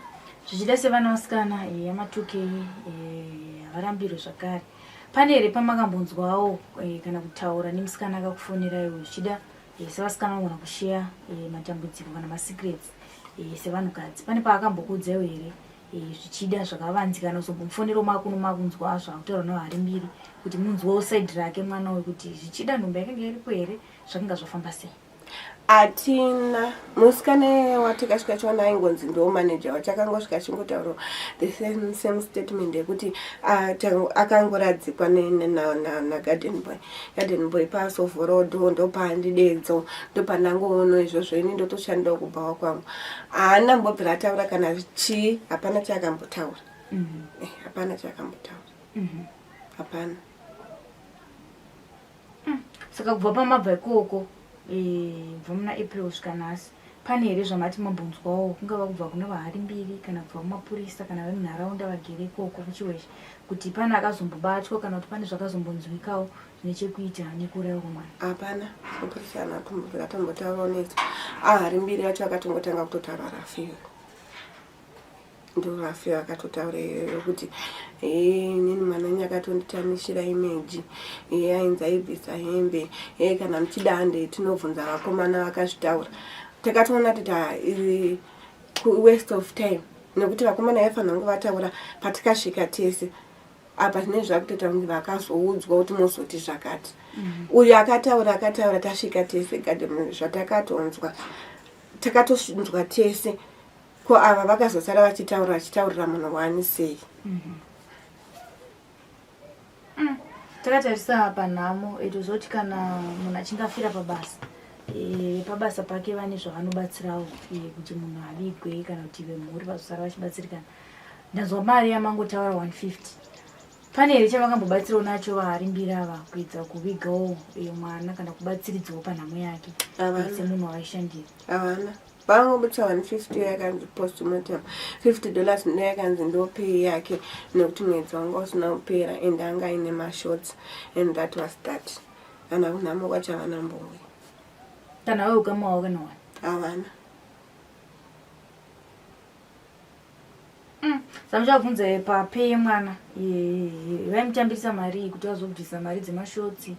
Zvichida sevana vasikana yama2K havarambirwe zvakare. Pane here pamakambonzwawo kana kutaura nemusikana akakufonera iwe zvichida sevasikana vanogona kusheya matambudziko kana masecrets sevanhukadzi? Pane paakambokuudzawo here zvichida zvakavanzikana uzombomufonero mako nomakunzwa zvakutaurwa navaharimbiri kuti munzwawo side rake mwana uyu kuti zvichida nhumbu yakanga iripo here zvakanga zvafamba sei? Hatina. Musikana watakasvika chiwana aingonzi ndo manager wachakangosvika chingotaura the same statement yekuti akangoradzikwa naGarden Boy. Garden Boy pasovhorodo ndopandidedzo ndopandangoona izvozvo ini ndotoshandawo kubvawa kwangu. Haana mbobvira ataura kana chii, hapana chakambotaura. Hapana chakambotaura. Hapana. Saka kubva pamabva ikoko bva muna April kusvika nhasi pane here zvamati mabvunzwawo kungava kubva kuna vaharimbiri kana kubva kumapurisa kana vemunharaunda vagere ikoko kuchiwezhe kuti pane akazombobatwa kana kuti pane zvakazombonzwikawo zvine chekuita nekuraiwa kwamwana? Hapana. Mapurisa haana atombotaurawo nesu. Aharimbiri acho akatongotanga kutotaura Rafiwe. Ndo Rafiwe akatotaura kuti nini mwana wenyu akatonditanishira image, ainzi aibvisa hembe, kana muchida hande tinovhunza vakomana vakazvitaura. Takatoona kuti waste of time nekuti vakomana vaifanira kunge vataura patikasvika tese. Apa zvine zvakutoita kunge vakazoudzwa kuti muzoti zvakati. Uyu akataura tasvika tese Garden zvatakatonzwa. Takatozvinzwa tese. Ko ava vakazosara vachitaurira munhu wani sei? Takatarisa panhamo etozoti kana munhu achinge afira pabasa pabasa pake vane zvavanobatsirawo kuti munhu avigwe kana kuti vemhuri vazosara vachibatsirikana. Ndanzwa mari yamangotaura 150. Pane here chavakambobatsirawo nacho vaarimbira ava kuedza kuvigawo mwana kana kubatsiridzawo panhamo yake semunhu wavaishandira? Havana. Vangobutsa 150 yakanzi postmortem, $50 ndo yakanzi ndo pay yake nekuti mwedzi wanga usina kupera and anga ine mashots and that was that. Kana kunhamo kwacho havana mbongwe. Kana wewe ukamawo kana wani? Havana. Samchabvunza papay mwana vaimutambisa mari kuti vazobvisa mari dzemashotsi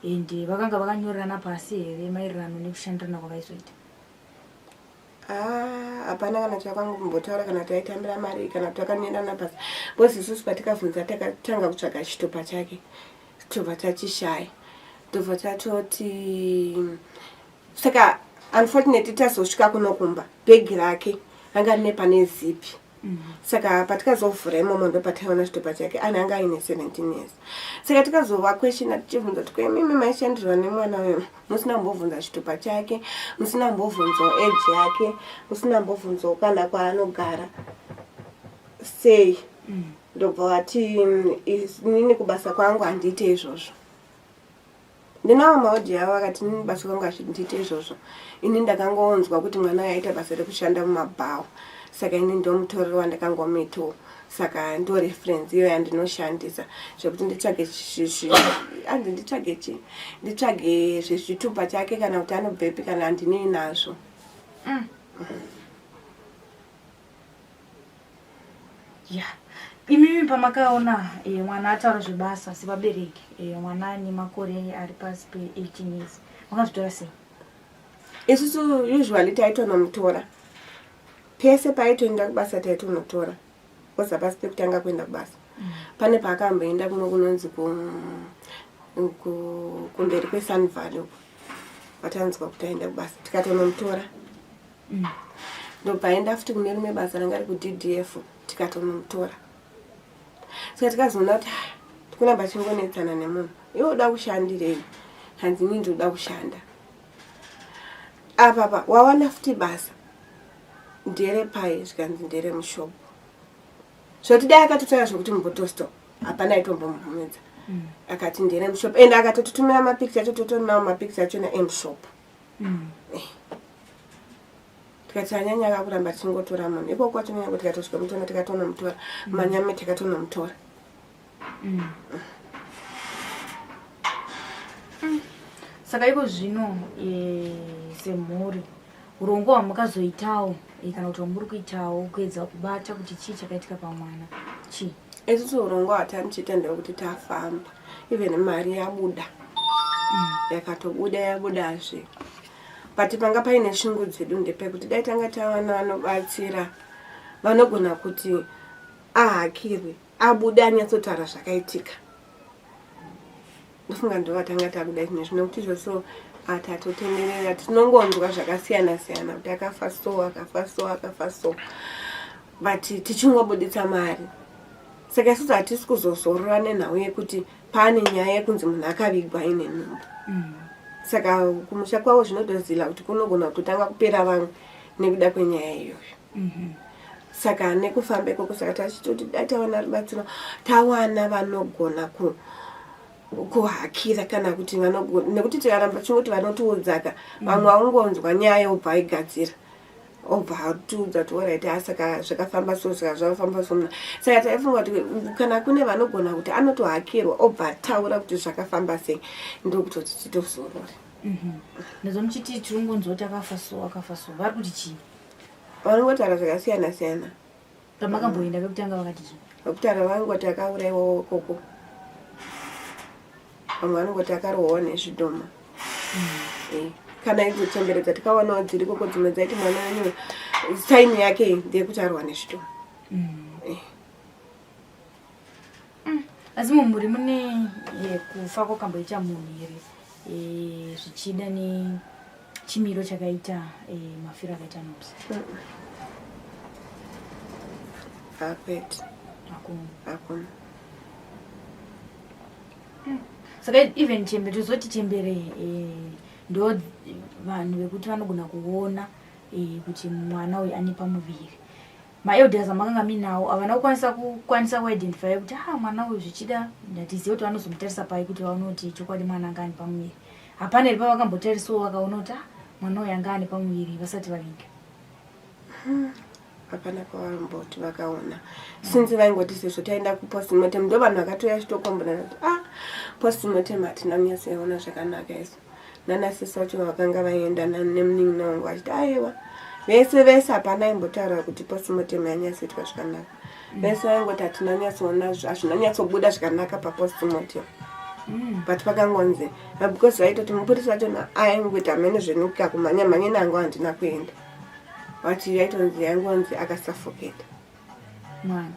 and vakanga vakanyorerana pasi here maererano nekushandirana kwavaizoita? Hapana kana chakangombotara kana taitambira mari kana kuti takanyenderana pasi. Bosi isusu patikabvunza takatanga kutsvaga chitupa chake. Chitupa chachishaya. Ndobva tatoti saka unfortunately tazosvika kunokumba bhegi rake ranga rine pane zipi. Saka patikazovhura imomo ndo pataiona chitupa chake anga aine 17 years. Saka tikazova question tichibvunza kuti mimi maishandirwa nemwana wewe musina mbovhunza chitupa chake, musina mbovhunza age yake, musina mbovhunza kana kwaanogara. Sei ndobva vati nini kubasa kwangu handiite izvozvo. Ndinawo maudhi avo vakati nini basa kwangu handiite izvozvo. Ini ndakangoonzwa kuti mwana aita basa rekushanda mumabhawa. Saka ini ndo mutoriro wandakangomito. Saka ndo reference iyo yandinoshandisa zvekuti nditsvage zvezvitupa chake kana kuti anobhepi kana handinei nazvo. Imimi pamakaona mwana ataura zvebasa sevabereki mwana ane makore ari pasi pe18 years makazvitora sei? Isusu usually taitonomutora pese paitoenda kubasa taitonotora koza pasi pekutanga kuenda kubasa. Pane paakamboenda kunonzi kumberi kweSun Valley vatanzwa kuti aenda kubasa tikatonomutora. Ndopaenda futi kune rimwe basa ranga riri kuDDF tikatonomutora. Saka tikazoona kuti tikuramba chingonetsana nemunhu iwe uda kushandirei hanzi ini ndoda kushanda. Apa wawana futi basa ndere pai zvikanzi ndere mushopu. Zvoti dai akatotaura zvokuti mubhotosto hapana aitombombomedza. Akati ndere mushopu ende akatotutumira mapicture totonawo mapicture achona emushopu. Tikati anyanya akakuramba tichingotora munhu ikoko kwatinonyanya kuti tikatosvika mutona tikatonomutora manyame tikatonomutora. Saka iko zvino semhuri urongo hwamukazoitawo kana kuti muri kuitawo kuedza kubata kuti chii chakaitika pamwana chii? Isusu urongo hwatanichiita ndewekuti tafamba even mari yabuda yakatobuda yabudazve. But panga paine shungu dzedu ndepekuti dai tanga tawana vanobatsira vanogona kuti ahakirwe abuda anyatsotaura zvakaitika. Ndofunga ndovatanga tabuda izvozvo nekuti zvose atatotenderera tinongonzwa zvakasiyana siyana kuti akafa so but tichingobuditsa mari. Saka isusu hatisi kuzozorora nenhau yekuti pane nyaya yekunzi munhu akavigwa aine nhumbu. Saka kumusha kwavo zvinotozila kuti kunogona kutotanga kupera vamwe nekuda kwenyaya iyoyo. Saka nekufamba ikoko saka tachitoti tawana rubatsiro tawana vanogona kuhakira kana kuti vanogona nekuti tikaramba chingoti vanotiudzaka vamwe vaungonzwa nyaya obva aigadzira obva atiudza kuti alright asaka zvakafamba so saka zvakafamba so. Saka taifunga kuti kana kune vanogona kuti anotohakirwa obva ataura kuti zvakafamba sei ndokutoti titozorora. Ndozvomuchiti tirongonzwa kuti akafa so vari kuti chii? Vanongotaura zvakasiyana siyana. Pamakamboenda pekutanga vakati chii? Vakutaura vangoti akaurayiwawo koko. Vamwe vanongoti akarohwawo nezvidhoma. Kana idzotemberedza tikawanawo dziri koko dzimwe dzaiti mwana wenyu saini yake ndeyekuti arwa nezvidhoma. Asi mumhuri mune kufa kwakamboita munhu here zvichida nechimiro chakaita mafiro akaita Nopsa? Hakuna. Saka even chembere tozoti chembere ndo vanhu vekuti vanogona kuona kuti mwana uyu ane pamuviri. Maelders amakanga minawo havana kukwanisa kuidentify kuti mwana uyu zvichida ndatizive kuti vanozomutarisa pai kuti vaone kuti chokwadi mwana anga ane pamuviri. Hapana here pavakambotarisawo vakaona kuti mwana uyu anga ane pamuviri vasati vavinga. Hapana pavamboti vakaona since vaingoti sezvo taenda kupostmortem ndo vanhu vakatoya chitokombonana kuti postmortem hatina kunyasoona zvakanaka izvo. Nanasisi vacho vakanga vaenda nemunin'ina wangu vachiti aiwa vese hapana aimbotaura kuti postmortem yanyasoitwa zvakanaka. Vese vaingoti hatina kunyasoona hazvina nyatsobuda zvakanaka papostmortem. But pakangonzi because vaitoti mupurisa vachona aingoti hamene zvenyika kumhanya nangu handina kuenda. Vati yaitonzi yangonzi akasuffocate. Mwana.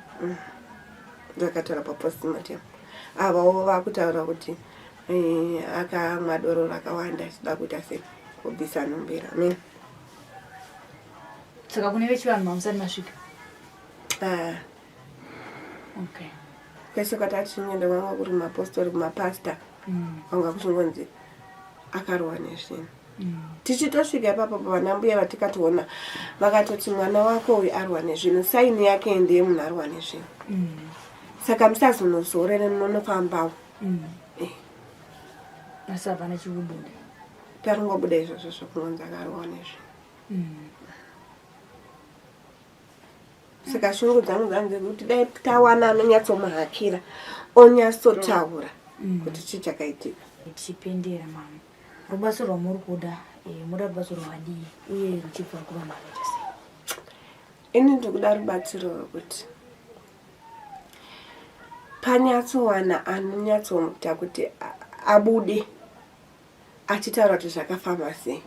Ndakataura papostmortem. Avawo vakutaura kuti akamwa doro rakawanda achida kuita sekubvisa nombera. Saka kune vechivanhu mamusati masvika. Okay. Kwese kwatati chingenda kwanga kuri mapostori kumapasta. Kwanga kuchingonzi akarohwa nezvinhu. Tichitosvika ipapo vanambuya vatikatoona vakatoti mwana wako uyu arohwa nezvinhu saini yake ndeye munhu arohwa nezvinhu. Saka musazonozorere munofambawo. Asi hapana chikubuda. Paringobuda izvozvo zvokungonzi akarohwa nezvinhu. Saka shungu dzangu dzanzekuti dai tawana anonyatsomuhakira onyatsotaura kuti chii chakaitika. Tichipendera mama. Rubatsiro rwamuri kuda muda rubatsiro rwadii uye ruchibva kuvanhu vakaita sei? Ini ndikuda rubatsiro rwokuti panyatsowana anonyatsomuita kuti abude achitaura kuti zvakafamba sei.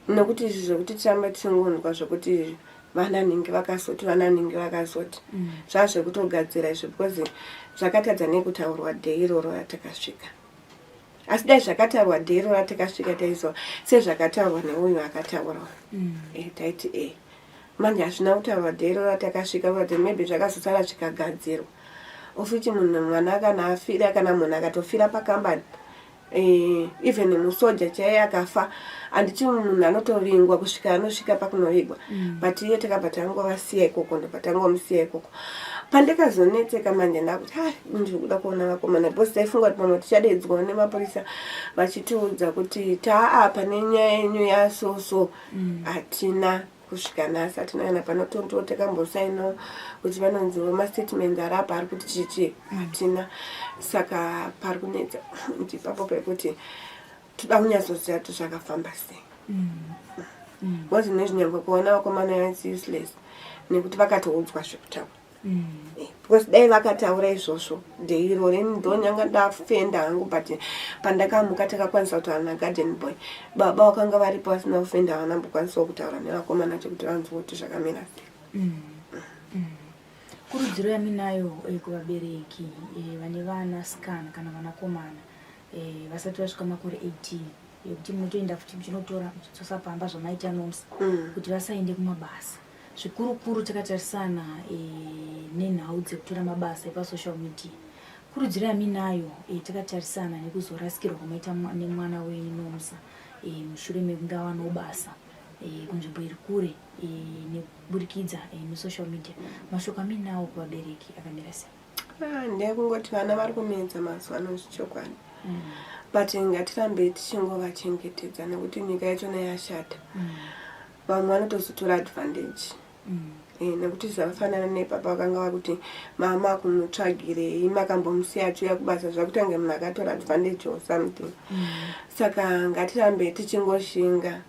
Nokuti izvi zvokuti tirambe tichingonzwa zvokuti vananhingi vakazoti zvazvekutogadzira izvo because zvakatadza nekutaurwa dhei iroro ratakasvika. Asi dai zvakataurwa dhei iroro ratakasvika taizwa sezvakataurwa neuyu akataurwa. Taiti manje hazvina kutaurwa dhei iroro ratakasvika kuti maybe zvakazosara zvikagadzirwa. Ofuti mwana kana afira kana munhu akatofira pakambani even musoja chaiye akafa handiti munhu anotoringwa kusvika anosvika pakunovigwa. But iye takabva tangovasiya ikoko ndobva tangomusiya ikoko. Pandikazonetseka manje ndakuti ndiri kuda kuona vakomana because taifunga kuti pamwe tichadedzwawo nemapurisa vachitiudza kuti pane nyaya yenyu yasoso hatina kusvika nhasi hatina kana panotondiwo takambosainawo kuti vanonziwo mastatements ari apa ari kuti chichi hatina. Saka pari kunetsa kuti ipapo pekuti toda kunyatsoziva kuti zvakafamba sei. Because nezvinyangwe kuona vakomana yanzi useless nekuti vakatoudzwa zvekutaura. Because dai vakataura izvozvo dhei iroro ndonyanga ndafenda hangu but pandakamuka takakwanisa kutaura nagarden boy baba vakanga varipo vasina kufenda havanambokwanisawo kutaura nevakomana chekuti vanzwe kuti zvakamira sei. Kurudziro yaminayo kuvabereki vane vanasikana kana vanakomana vasati vasvika makore 18 yekuti munotoenda futi muchinotora muchitosapamba zvamaita nomusi kuti vasaende kumabasa. Zvikuru takatarisana nenhau dzekutora mabasa epasocial media. Kurudziro yaminayo takatarisana nekuzorasikirwa kwamaita nemwana wenyu nomusa mushure mekunge wanawo basa kunzvimbo iri kure nekuburikidza nesocial media. Mashoko aminawo kuvabereki akamira sei? Ndekungoti vana vari kunetsa mazuva ano zvichokwadi. But ngatirambe tichingovachengetedza nekuti nyika yachona yashata. Vamwe vanotozotora advantage. Nekuti zvakafanana nepapa vakanga vakuti mama kumutsvagirei makambomusiya achiuya kubasa zvakutange munhu akatora advantage or something. Saka ngatirambe tichingoshinga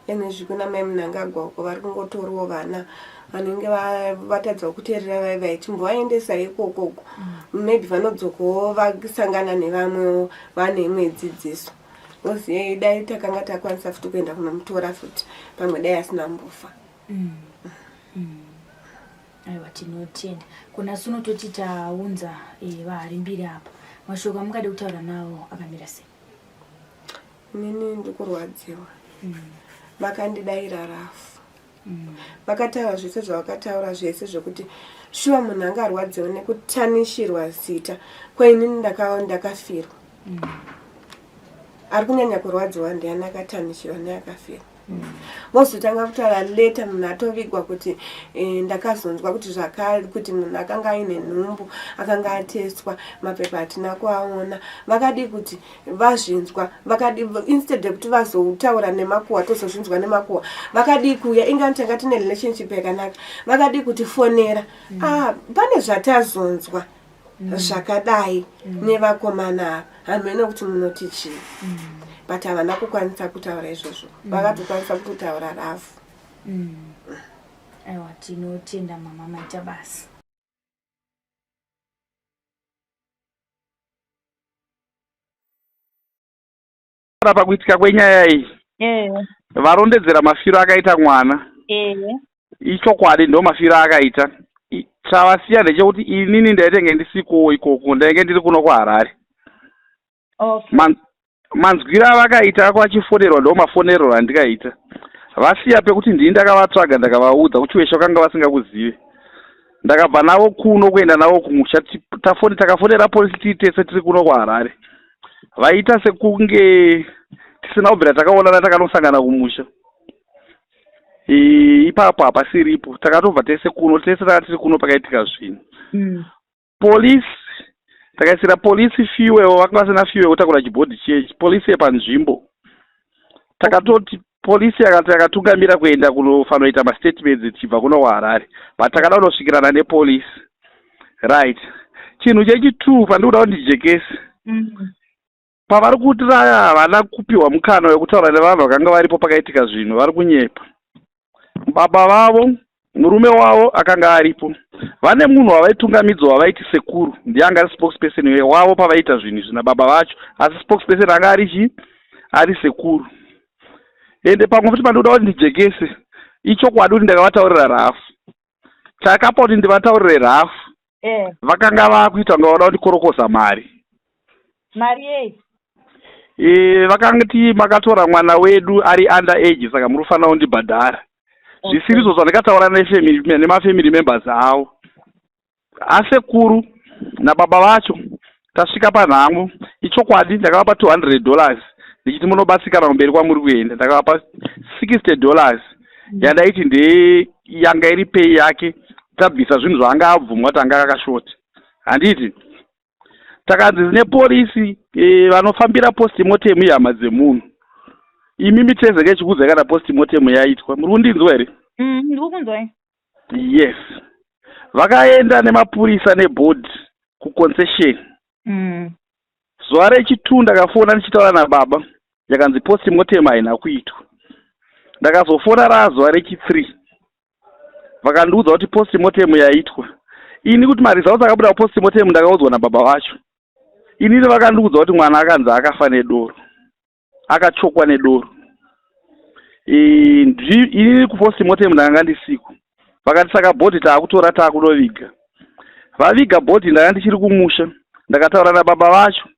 ene zvikuna mai munangagwako vari kungotoriwo vana vanenge vatadza kuteerera vaichimbovaendesa ikokoko maybe vanodzokawo vasangana nevamwewo vane imwe dzidziso. Oziye dai takanga takwanisa futi kuenda kunomutora futi pamwe dai asina mbofa. Aiwa tinotenda. Kuna sunototi taunza vahari mbiri apa. Mashoko amungade kutaura nawo akamira sei? Inini ndikurwadziwa. Vakandidaira rafu. vakataura zvese zvavakataura zvese zvokuti shuwa munhu anga arwadziwa nekutanishirwa zita kwainini ndakafirwa. Ari kunyanya kurwadziwa ndiani akatanishirwa neakafirwa. Vozotanga kutaura leta munhu atovigwa kuti ndakazonzwa kuti munhu akanga aine nhumbu akanga ateswa mapepa atina kuaona. Vakadi kuti vazvinzwa, instead yekuti vazotaura nemakuhwa tozozvinzwa nemakuhwa, vakadi kuuya ingani tine relationship yakanaka, vakadi kuti fonera. Pane zvatazonzwa zvakadai nevakomana ava, hamene kuti munoti chii. But havana kukwanisa kutaura izvozvo, vakatokwanisa kutotaura rafu. Aiwa, tinotenda mama maita basa. Pakuitika kwenyaya iyi varondedzera mafiro akaita mwana ichokwadi ndo mafiro akaita. Chavasiya ndechekuti inini ndaitenge ndisiko ikoko, ndainge ndiri kuno kuHarare. Manzwira vakaita kwachifonerwa ndo mafonerero andikaita. Vasiya pekuti ndini ndakavatsvaga ndakavaudza kuti weshe vakanga vasingakuzive. Ndakabva navo kuno kuenda navo kumusha, takafonera polisi titese tiri kuno kuHarare. Vaita sekunge tisina kubvira takaonana takanosangana kumusha. Ipapo hapasiripo, takatobva tese kuno, tese taka tiri kuno pakaitika zvinhu. Polisi takaisira polisi fiwewo, vakanga vasina fiwewo takura chibhodhi chechi, polisi yepanzvimbo. Takatoti polisi yakatungamira kuenda kunofanoita mastatements tichibva kuno kuHarare, but takada kunosvikirana nepolisi. Right. Chinhu chechi2 pandikuda kuti ndijekese. Pavari kuti havana kupiwa mukana wekutaura nevanhu vakanga varipo pakaitika zvinhu, vari kunyepa. Baba vavo, murume wavo akanga aripo. Vane munhu wavaitungamidzwa wavaiti sekuru, ndiye anga ari spokesperson wavo pavaita zvinhu zvina baba vacho, asi spokesperson anga ari sekuru. Ende pamwe futi pandikuda kuti ndijekese, ichokwadi kuti ndakavataurira rafu. Chakapa kuti ndivataurire rafu, vakanga vakuita kunge vada kundikorokoza mari. Mari yei? Vakangati makatora mwana wedu ari under age, saka muri kufanira kundibhadhara. Zvisirizo zvandakataura nemafamily members avo. Asekuru nababa vacho tasvika panhamo, ichokwadi ndakavapa $200 ndichiti munobatsirana kumberi kwamuri kuenda. Ndakavapa $60 yandaiti ndeyanga iri pay yake, tabvisa zvinhu zvaanga abvumwa kuti anga akashota. Handiti takanzi nepolisi vanofambira postmortem ihama dzemunhu. Imi miteze kechikuudza kana postmortem yaitwa. Muri kundinzwa here? Ndiri kunzwa. Yes. Vakaenda nemapurisa nebhodhi kuconcession. Zuva rechi2 ndakafona ndichitaura nababa, yakanzi postmortem haina kuitwa. Ndakazofona zuva rechi3 vakandiudza kuti postmortem yaitwa. Ini kuti maresults akabuda postmortem ndakaudzwa nababa vacho. Inini vakandiudza kuti mwana akanzi akafa nedoro, akachokwa nedoro. Inini kupostmortem ndakanga ndisiko. Vakati saka bhodhi taakutora taakunoviga. Vaviga bhodhi ndanga ndichiri kumusha, ndakataura nababa vacho.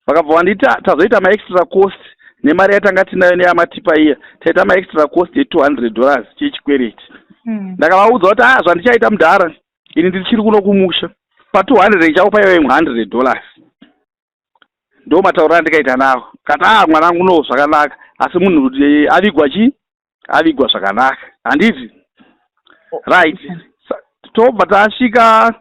Vakabva vanditi tazoita maextra cost nemari yatanga tinayo neyamatipa iya, taita maextra cost $200 chechikwereti. Ndakavaudza kuti zvandichaita mudhara, ini ndichiri kuno kumusha. Pa200 ichaupa iwe $100. Ndo matauro andikaita navo. Kati mwanangu no zvakanaka, asi munhu kuti avigwa zvakanaka. Handiti? Right. Tobva tasvika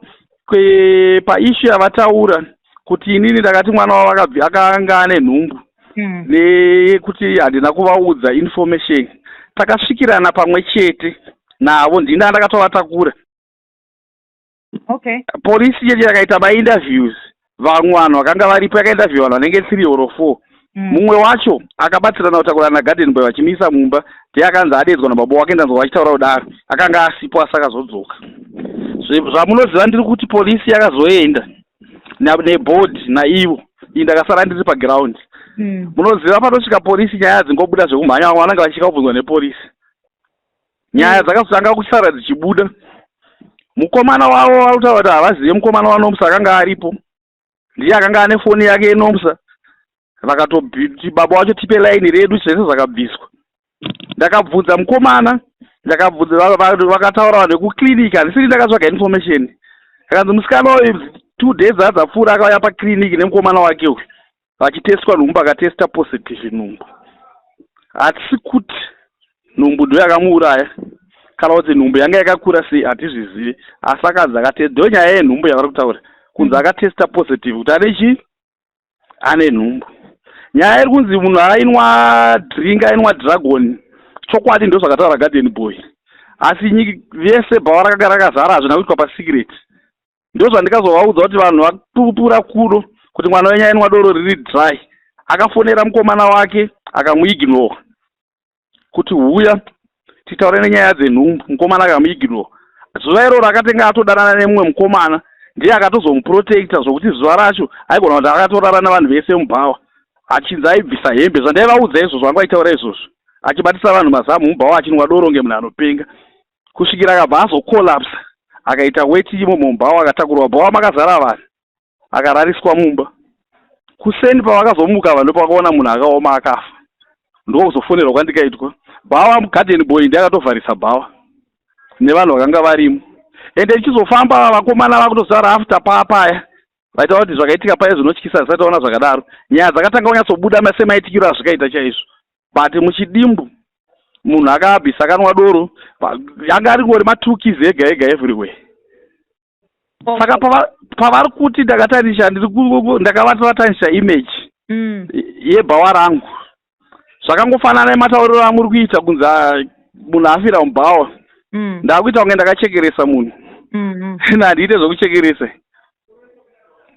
paissue yavataura kuti inini ndakati mwana wavo akanga ane nhumbu. Nekuti handina kuvaudza information. Takasvikirana pamwe chete navo, ndini ndakatovatakura. Okay. Polisi yedu yakaita ma-interviews. Vamwe vanhu vakanga varipo yakainterview vanhu vanenge 3 or 4. Mumwe wacho akabatsirana kutaura naGarden Boy vachimisa mumba, ndiye akanzi adedzwa nababa wake ndanzwa vachitaura kudaro, akanga asipo asi akazodzoka. Zvamunoziva ndiri kuti polisi yakazoenda nebhodhi naivo, ini ndakasara ndiri paground. Munoziva panosvika polisi nyaya dzingobuda zvekumhanya, vanenge vachika kubvunzwa nepolisi. Nyaya dzakazotanga kusara dzichibuda. Mukomana wavo varikutaura kuti havazive mukomana waNomsa akanga aripo. Ndiye akanga ane foni yake yeNomsa. Vakatobviti baba wacho tipe line redu zvese zvakabviswa. Ndakabvunza mukomana, ndakabvunza vakataura nekuklinika handisiri ndakatsvaga information akanzi musikana uyu 2 days adzapfuura akauya pakliniki nemukomana wake uyu vachitestwa nhumbu akatesta positive nhumbu hatisi kuti nhumbu ndo yakamuuraya kana kuti nhumbu yanga yakakura sei hatizvizivi asi akanzi akatesta ndo nyaya yenhumbu yavari kutaura kunzi akatesta positive kuti ane chii ane nhumbu nyaya iri kunzi munhu ainwa drink ainwa dragon chokwadi ndo zvakataura garden boy asi vese bhawa rakagara rakazara hazvina kuitwa pasecret ndo zvandikazovaudza kuti vanhu vapupura kuno kuti mwana wenyu ainwa doro riri dry akafonera mukomana wake akamuignora kuti huya titaure nenyaya dzenhumbu mukomana akamuignora zuva iroro akatenga atodanana nemumwe mukomana ndiye akatozomuprotecta zvokuti zuva racho aigona kuti akatorara navanhu vese mubhawa achinzi aibvisa hembe zvandaivaudza izvozvo anga aitaura izvozvo achibatisa vanhu mazamu mubhawa achinwa doro ngemunhu anopenga kusvikira akabva azokolapsa akaita weti imomo mubhawa akatakurwa bhawa makazara vanhu akarariswa mumba kuseni pavakazomuka vanhu pavakaona munhu akaoma akafa ndokuzofonerwa kwandikaitwa bhawa mugarden boy ndi akatovharisa bhawa nevanhu vakanga varimo ende ichizofamba vakomana vakutozara after papaya vaitaura kuti zvakaitika paya zvinotyisa zvisati vaona zvakadaro nyaya dzakatanga kunyatsobuda semaitikiro azvikaita chaizvo but muchidimbu munhu akaabvisa akanwa doro anga ari ngori matukizi ega ega everywhere saka pavari kuti ndakatarisha ndakavatatanisha image yebhawa rangu zvakangofanana nematauriro angu uri kuita kunzi munhu afira mubhawa ndakuita kunge ndakachekeresa munhu handiite zvokuchekeresa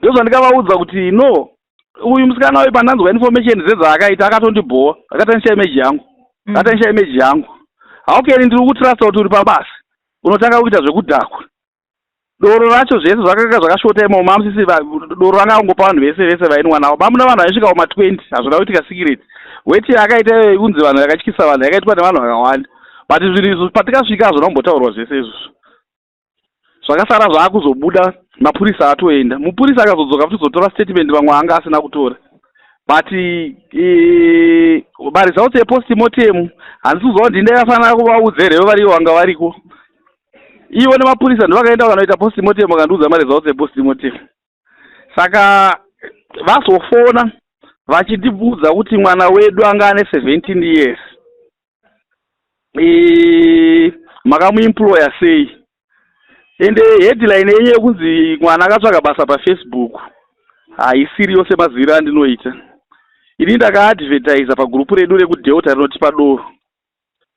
ndozvandikavaudza kuti no uyu musikana uyu pandanzwa information dzedzaakaita akatondibhowa akatanisha image yangu haukeni ndiri kutrasta kuti uri pabasa unotanga kuita zvekudhakwa doro racho zvese zvakanga zvakashota imomo mamusisi doro ranga kungopa vanhu vese vainwa navo bamuna vanhu vaisvika kuma 20 hazvina kuitika secret weti akaita kunzi vanhu yakatyisa vanhu yakaitwa nevanhu vakawanda but zvinhu izvo patikasvika hazvina kumbotaurwa zvese izvozvo zvakasara zvaakuzobuda mapurisa atoenda mupurisa akazodzoka kuti zotora statement vamwe anga asina kutora but maresults epostmortem handisi kuziva kuti ndindafanira kuvaudza here varivo vanga variko ivo nemapurisa ndovakaenda vanoita postmortem vakandiudza maresults epostmortem saka vazofona vachitibvudza kuti mwana wedu anga ane 17 years makamuemploya sei ende headline yenye yekunzi mwana akatsvaga basa pafacebook haisiriyo semaziviro andinoita ini ndakaadvertisa pagurupu redu rekudheuta rinoti padoro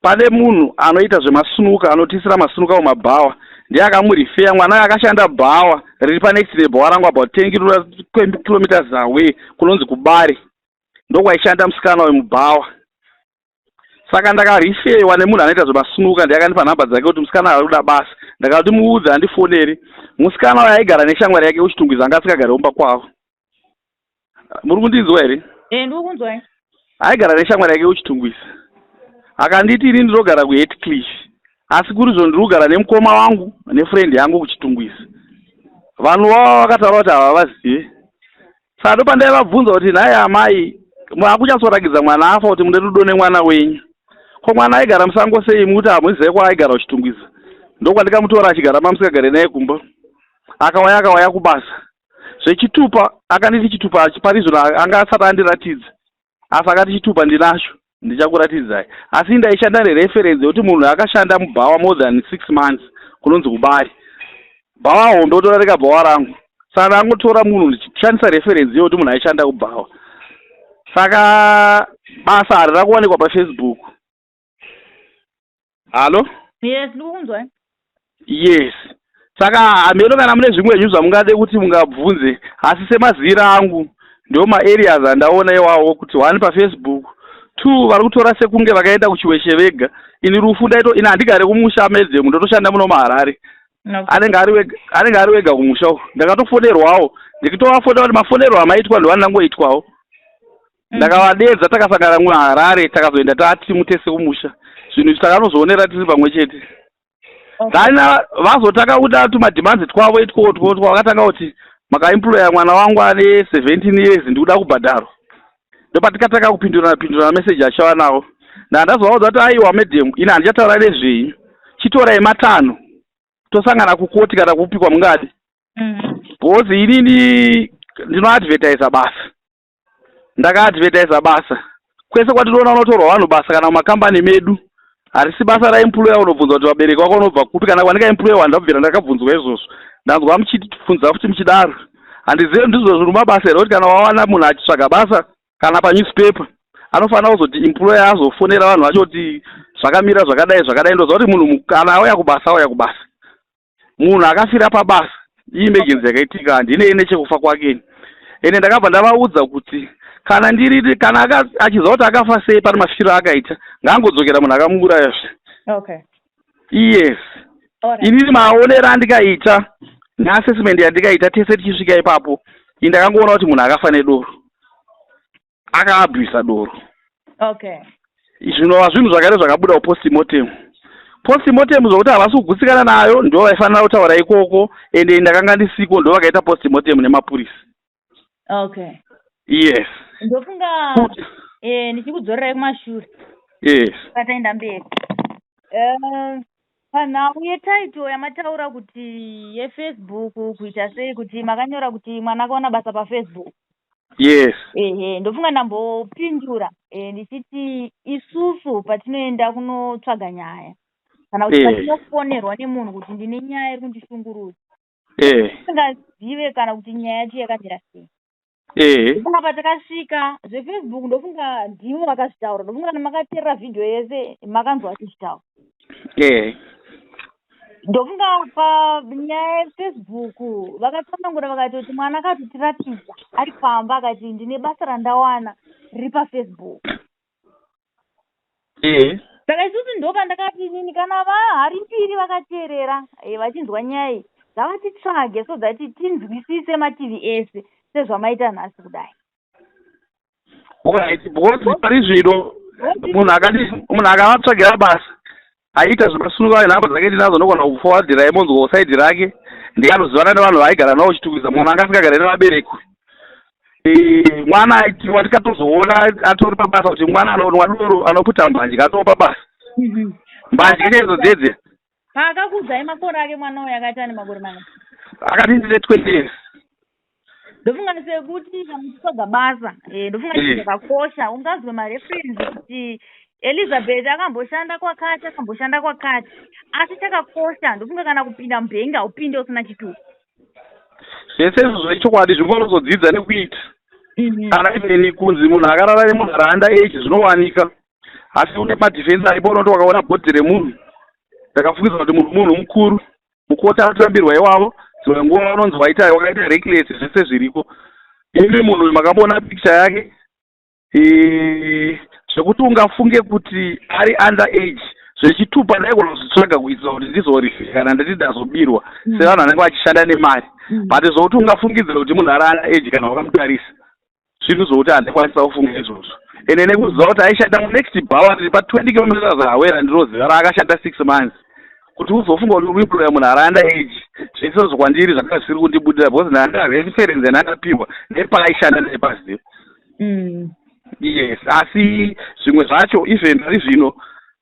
pane munhu anoita zvemasunuka anotisira masunuka mumabhawa ndiye akamurifeya mwana akashanda bhawa riri panext nebhawa rangu about 10 kilometers away kunonzi kubare ndokwaishanda musikana wemubhawa saka ndakarifewa nemunhu anoita zvemasunuka ndiye akandipa nhamba dzake kuti musikana ari kuda basa ndakati muudze handifoneri musikana wayo aigara neshamwari yake uchitungwiza anga asikagare umba kwavo muri kundinzwa here ndiri kunzwa aigara neshamwari yake uchitungwiza akanditi ini ndinogara kuhetcliff asi kuri zvo ndiri kugara nemukoma wangu nefriend yangu kuchitungwiza vanhu vavo vakataura kuti havavazive saka ndo pandaivabvunza kuti nhaye amai akunyatsorakidza mwana afa kuti munde rudo nemwana wenyu ko mwana aigara musango sei mukuti hamuzive kwaaigara uchitungwiza ndokwandikamutora achigara mamusikagare naye kumba akawaya kubasa zvechitupa akanditi chitupa parizvo anga asati andiratidza asi akati chitupa ndinacho ndichakuratidzai asi ndaishanda nereferensi yekuti munhu akashanda mubhawa more than 6 months kunonzi kubari bhawaho ndotora reka bhawa rangu saka ndangotora munhu ndichishandisa referensi yekuti munhu aishanda kubhawa saka basa harina kuwanikwa pafacebook halo yes ndiri kunzwa yes saka hameno kana mune zvimwenyu zvamungade kuti mungabvunze asi semazira angu ndo maareas andaona iwawo kuti 1 pafacebook 2 vari kutora sekunge vakaenda kuchiweshe vega ini rufu ndaito ini handigare kumusha medhem ndotoshanda muno maharare anenge ari wega kumusha uko ndakatofonerwawo ndikitovafonera kuti mafonero amaitwa ndo andinangoitwawo ndakavadedza takasangana muharare takazoenda tati mutese kumusha zvinhu takanozoonera tiri pamwe chete dana vazotaka kuda tumadhimanzi twavo itwotwo twakatanga kuti makaemploya mwana wangu ane 17 years ndikuda kubhadharo ndopatikataka kupindurana meseji achava nawo ndandazovaudza kuti aiwa medhem ini handichatara nezvei chitorai matano tosangana kukoti kana kupikwa mungadi bhozi inini ndinoadvertisa basa ndakaadvertisa basa kwese kwatinoona unotorwa vanhu basa kana mumakambani medu harisi basa raemployer unobvunza kuti vabereki vako unobva kupi kana kwandikaemployer wandabvira ndakabvunzwa izvozvo ndanzwa muchitifunza kuti muchidaro handizive ndizvo zviri mabasa here kuti kana wawana munhu achitsvaga basa kana panewspaper anofanira kuzoti employer azofonera vanhu vacho kuti zvakamira zvakadai ndoziva kuti munhu kana auya kubasa munhu akafira pabasa emergency yakaitika handine nechekufa kwake ene ndakabva ndavaudza kuti kana ndiri kana achiziva kuti akafa sei pane mafiro akaita ngaangodzokera munhu akamuurayazve. Okay. Yes. Inini maonero andikaita neassessment yandikaita tese tichisvika ipapo ndakangoona kuti munhu akafa nedoro akaabvisa doro. Okay. Zvinova zvinhu zvakare zvakabuda postmortem zvokuti havasi kugutsikana nayo ndo vaifanira kutaura ikoko ende ndakanga ndisiko ndo vakaita postmortem nemapurisa. Okay. Yes. Ndofunga ndichikudzorera kumashure. Yes. Pataenda mberi. Panhau yetaito yamataura kuti yeFacebook kuita sei kuti makanyora kuti mwana akawana basa paFacebook. Yes. Ndofunga ndambopindura ndichiti isusu patinoenda kunotsvaga nyaya kana kuti patinofonerwa nemunhu kuti ndine nyaya iri kundishungurudza tisingazive kana kuti nyaya yacho yakamira sei. Ndofunga patakasvika zveFacebook ndofunga ndimo vakazvitaura ndofunga kana makateerera vhidhiyo yese makanzwa achizvitaura. Ndofunga panyaya yeFacebook vakatsanangura vakati kuti mwana akatotiratidza ari pamba akati ndine basa randawana riri paFacebook. Saka isusu ndo pandakati inini kana vahari mbiri vakateerera vachinzwa nyaya iyi ngavatitsvage so that tinzwisise mativi ese sezvamaita nhasi kudai. Because pari zvino munhu akavatsvagira basa aita zvemasununguka nhamba dzake ndinazo nogona kufowadhira emonzwa saidi rake ndikanozivana nevanhu vaaigara navo chitukwidza munhu angasingagare nevabereki. Mwana aitiwa tikatozoona atori pabasa kuti mwana anonwa doro anoputa mbanje atoo pabasa mbanje inezo dzedze. Paakakudzai makore ake mwana uyu akaita ane makore mangani? Akati ndine 20 years. Ndofunga sekuti kamutsvaga basa ndofunga chii chakakosha ungazwe mareferensi kuti Elizabeth akamboshanda kwakati asi chakakosha ndofunga kana kupinda mubhengi upinde usina chituko. Zvese izvo zvechokwadi zvinozodzidza nekuita kana iveni kunzi munhu akarara nemunharaunda age zvinowanika asi une madhifensi aripo unoti wakaona bhodhi remunhu ndakafungidza kuti munhu mukuru mukoti anotambirwa iwavo dzimwe nguva vanonzi wakaita reckless zvese zviriko. Imi munhu makaona pikicha yake zvekuti ungafunge kuti ari under age zvechitupa ndaigona kuzvitsvaga kuitira kuti ndizorifika kana ndati ndazobirwa sevanhu vanenge vachishanda nemari but zvokuti ungafungidzira kuti munhu ari under age kana wakamutarisa zvinhu zvokuti handikwanisa kufunga izvozvo ende nekuziva kuti aishanda munext bhawa riri pa20 km awera ndiroziva raakashanda 6 months kuti uzofunga kuti uri employer munhu ari under age zvese zvokwandiri zvakanga zviri kundibudira because ndareferensi yandandapiwa nepaaishanda nepaziva. Yes, asi zvimwe zvacho even ari zvino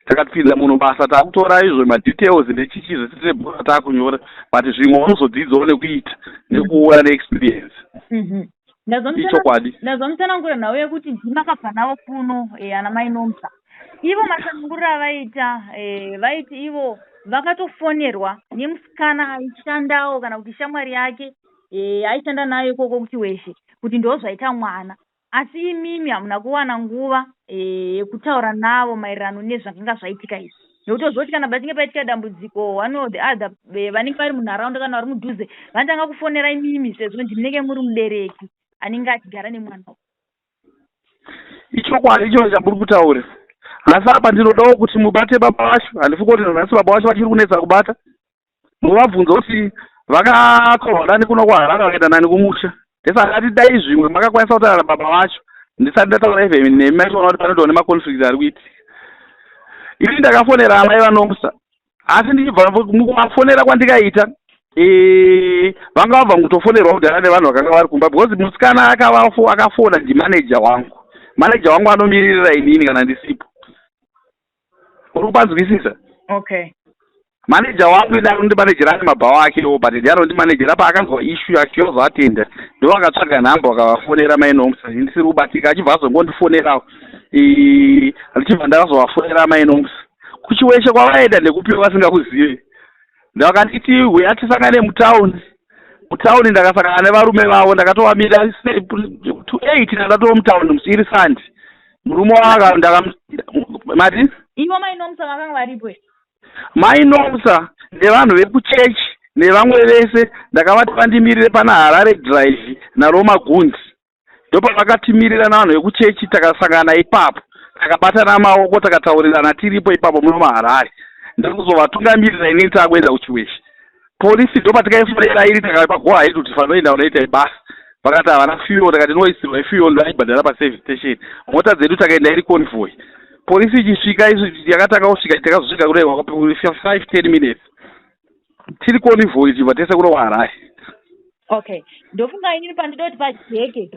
takapinza munhu basa takutora izvo madetails nechichi zvese sebhora takunyora but zvimwe unozodzidzawo nekuita nekuona neexperience. Ichokwadi ndazvamusanangura nawo yekuti ndimakabva navo kuno ana mai nomsa ivo masananguriro avaita vaiti ivo vakatofonerwa nemusikana aishandawo kana kuti shamwari yake aishanda nayo ikoko kuchiweshe kuti ndo zvaita mwana asi imimi hamuna kuwana nguva yekutaura navo maererano nezvakanga zvaitika izvi nekuti ozoti kana pachinge paitika dambudziko one of the other vanenge vari munharaunda kana vari mudhuze vanotanga kufonera imimi sezvo ndinenge muri mubereki anenge achigara nemwana. Ichokwadi icho chamuri kutaura asi apa ndinodawo kuti mubate baba vacho handifunga kuti nhasi baba vacho vachiri kunetsa kubata muvabvunza kuti vakakorwa nani kuno kwaharare vakaenda nani kumusha ndesakati dai zvimwe makakwanisa kutaura baba vacho ndisati ndataura even nemi maitoona kuti panotoone maconflict ari kuitika. Ini ndakafonera amai vanomsa asi ndichibva mukumafonera kwandikaita vanga vabva mukutofonerwa kudhara nevanhu vakanga vari kumba because musikana akafona ndimanager wangu anomiririra inini kana ndisipo. Uri kupanzwisisa? Okay. manager wangu ndimanejera mabhawa akewo but ndianondimanejera paakanzwa issue yake yozoatenda ndovakatsvaga nhamba vakavafonera mainomsa ndisiri kubatika achibva azongondifonerawo ndichibva ndakazovafonera mainomsa kuchiweshe kwavaenda nekupiwa vasingakuzive ndavakanditi huyatisangane mutaundi ndakasangana nevarume vavo ndakatovamira 2:8 ndakatova mutaundi musiri sandi murume wanga mati ivo mainomsa vakanga varipo mainomsa nevanhu vekuchechi nevamwe vese ndakavati vandimirire pana Harare Drive naRoma Gunzi ndopavakatimirira navanhu vekuchechi takasangana ipapo takabatana maoko takataurirana tiripo ipapo muno maHarare ndikuzovatungamirira inini takuenda kuchiweshe polisi ndopatikaifonera iri takapagwa hedu kuti fanoenda unoita ibasa vakati havana fuel takati noisirwa fuel ndaibhadhara paservice station mota dzedu takaenda iri convoy polisi ichisvika izvi yakatanga kusvika takazosvika kudai 5-10 minutes tiri convoy tichibva tese kuno kuHarare. Okay, ndofunga inini pandidoti pajeke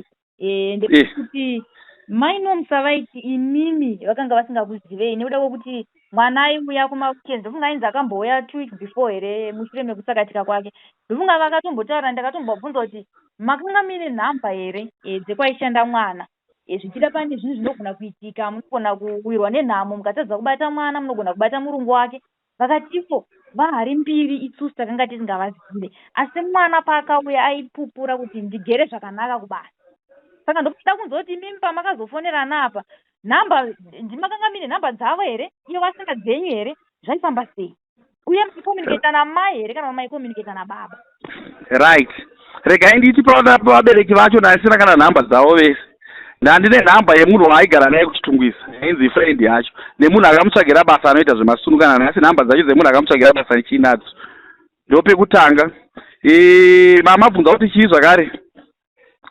ndekuti mainomsa vaiti imimi vakanga vasingakuzivei nekuda kwekuti mwana aiuya kumaweekend ndofunga ainzi akambouya 2 weeks before here mushure mekusakatika kwake ndofunga vakatombotaura ndakatombobvunza kuti makanga mine nhamba here dzekwaishanda mwana zvichida pane zvinhu zvinogona kuitika munogona kuwirwa nenhamo mukatadza kubata mwana munogona kubata murungu wake vakatifo vahari mbiri itsusi takanga tisingavazive asi mwana paakauya aipupura kuti ndigere zvakanaka kubasa saka ndokuda kunzwa kuti imimi pamakazofonerana apa nhamba ndimakanga mine nhamba dzavo here iyo vasinga dzenyu here zvaifamba sei uye maikomuniketa namai here kana maikomuniketa nababa right regai nditi pavabereki vacho ndasina kana nhamba dzavo vese ndandine nhamba yemunhu waaigara naye kuchitungwisa ainzi friend yacho nemunhu akamutsvagira basa anoita zvemasunukana asi nhamba dzacho dzemunhu akamutsvagira basa ndichinadzo ndopekutanga mamabvunza kuti chii zvakare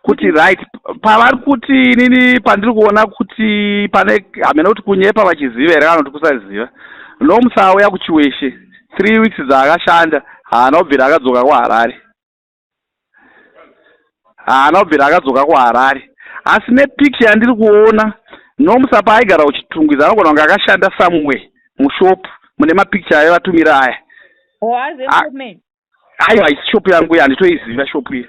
kuti right pavari kuti nini pandiri kuona kuti pane hamena kuti kunyepa vachiziva here kana kuti kusaziva nomsa auya kuchiweshe 3 weeks dzaakashanda haana kubvira akadzoka kuHarare asi nepicture yandiri kuona nomsa paaigara kuchitungwiza anogona kunge akashanda somewhere mushopu mune mapicture aivatumira aya aiwa haisi shopu yangu iyi handitoiziva shopu iyi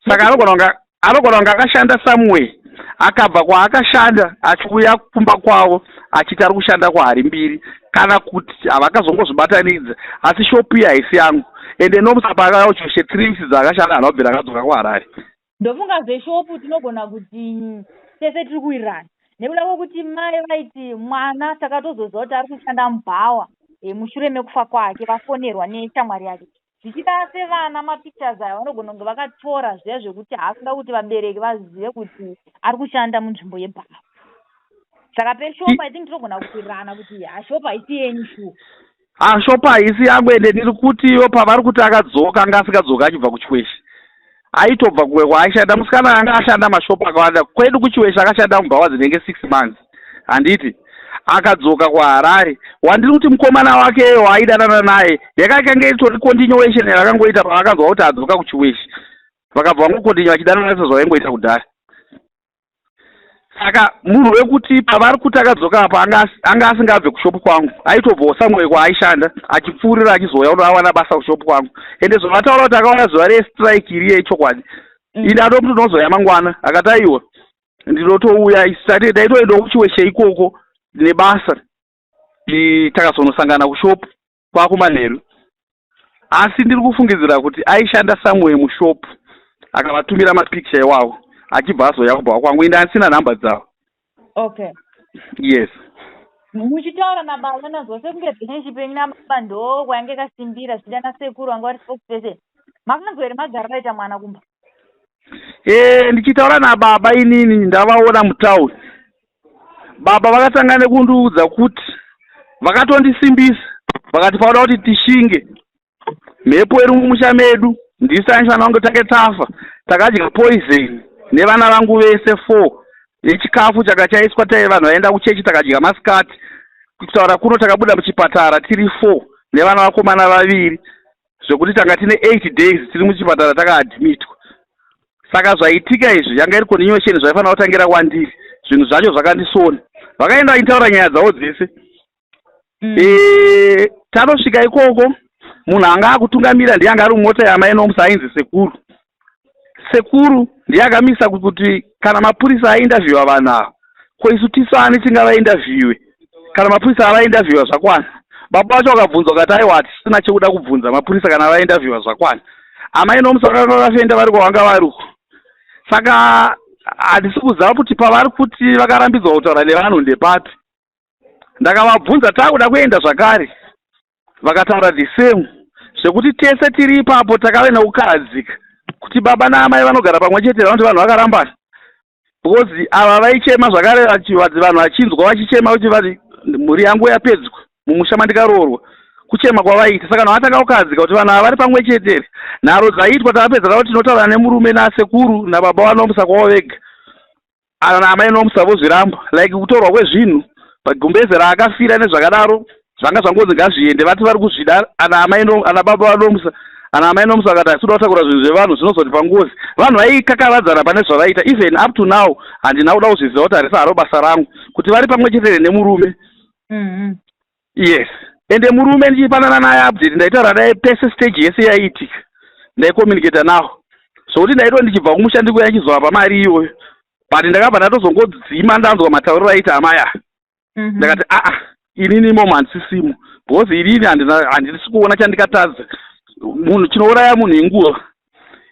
saka anogona kunge akashanda somewhere akabva kwaakashanda achiuya kumba kwavo achiti ari kushanda kwahari mbiri kana kuti havakazongozvibatanidza asi shopu iyi haisi yangu ende nomsa paakauya kuchiweshe 3 weeks dzaakashanda anobvira akadzoka kuHarare ndofunga zveshopu tinogona kuti tese tiri kuwirirana nekuda kwokuti mai vaiti mwana takatozozwa kuti ari kushanda mubhawa mushure mekufa kwake vafonerwa neshamwari yake zvichida sevana mapictures aya vanogona kunge vakatora zviya zvekuti haasida kuti vabereki vazive kuti ari kushanda munzvimbo yebhawa saka peshopu I think tinogona kuwirirana kuti hashopu haisi yenyu shuwa shopu haisi yangu ende ndiri kuti ivo pavari kuti akadzoka anga asikadzoka achibva kuchiweshe aitobva kuwe kwaaishanda musikana anga ashanda mashopu akawanda kwedu kuchiweshe akashanda mubhawa dzinenge 6 months handiti akadzoka kuHarare wandiri kuti mukomana wake waaidanana naye yakaikange itori continuation yavakangoita pavakanzwa kuti adzoka kuchiweshe vakabva vangokontinya vachidanana sezvavaingoita kudhara saka munhu wekuti pavari kuti akadzoka apa anga asingabve kushopu kwangu aitobvawo samwe kwaaishanda achipfuurira achizouya unoawana basa kushopu kwangu ende zvavataura kuti akaona zuva restrike iriye ichokwadi ine ado kuti ndinozoya mangwana akati aiwa ndinotouya daitoendawo kuchiweshe ikoko nebasa takazonosangana kushopu kwakumanheru asi ndiri kufungidzira kuti aishanda samwe mushopu akavatumira mapicture iwavo achibva azoya kubva kwangu inde handisina nhamba dzavo. Okay, yes muchitaura nababa nazvose kunge relationship yenyu nababa ndo kwainge kasimbira zvichida nasekuru vanga vari spokesperson makanzwa here magara raita mwana kumba ndichitaura nababa inini ndavaona mutauni baba vakatanga nekundiudza kuti vakatondisimbisa vakati pauda kuti tishinge mhepo iri mumusha medu ndisanisana wangu take tafa takadya poison nevana vangu vese 4 nechikafu chakachaiswa tai vanhu vaenda kuchechi takadya masikati kutaura kuno takabuda muchipatara tiri 4 nevana vakomana 2 zvekuti tanga tine 8 days tiri muchipatara takaadmitwa saka zvaitika izvi yanga iri continuation zvaifanira kutangira kwandiri zvinhu zvacho zvakandisona vakaenda vachitaura nyaya dzavo dzese tanosvika ikoko munhu anga akutungamira ndiye anga ari mumota yamai nomusa ainzi sekuru ndiye akamisa kuti kana mapurisa aindavhiwa vanhu ava ko isu tisani tingavaindavhiwe kana mapurisa avaindavhiwa zvakwana. Baba vacho vakabvunza kuti aiwa hatisina chekuda kubvunza mapurisa kana vaindavhiwa zvakwana. Amai nomusa vakanofenda vari kwavanga vari uko. Saka handisi kuziva kuti pavari kuti vakarambidzwa kutaura nevanhu ndepapi. Ndakavabvunza takuda kuenda zvakare vakataura the same zvekuti tese tiri ipapo takave nekukahadzika kuti baba naamai vanogara pamwe chete vanoti vanhu vakarambana. Because ava vaichema zvakare vanhu vachinzwa vachichema kuti vati mhuri yangu yapedzwa mumusha mandikaroorwa kuchema kwavaita. Saka vanhu vatanga kukahadzika kuti vanhu ava vari pamwe chete. Nharo dzaitwa takapedza kuti tinotaura nemurume nasekuru nababa vanomusa kwavo vega. Amai nomusa vozviramba like kutorwa kwezvinhu pagumbeze raakafira nezvakadaro zvanga zvangozi ngazviende vati vari kuzvida ana baba vanomusa. Ana amai nomusa vakati asida kutakura zvinhu zvevanhu zvinozoti pangozi. Vanhu vaikakavadzana pane zvavaita. Even up to now handina kuda kuzviziva kuti harisi haro basa rangu kuti vari pamwe chete nemurume. Yes. Ende murume ndichipanana naye update ndaitaura naye pese stage yese yaitika ndaicommunicata nawo zvokuti ndaitwa ndichibva kumusha ndikuya achizova pamari iyoyo but ndakabva ndatozongodzima ndanzwa matauriro aita amaya. Ndakati inini imomo handisisimo because inini handisi kuona chandikatadza. Munhu chinouraya munhu inguva.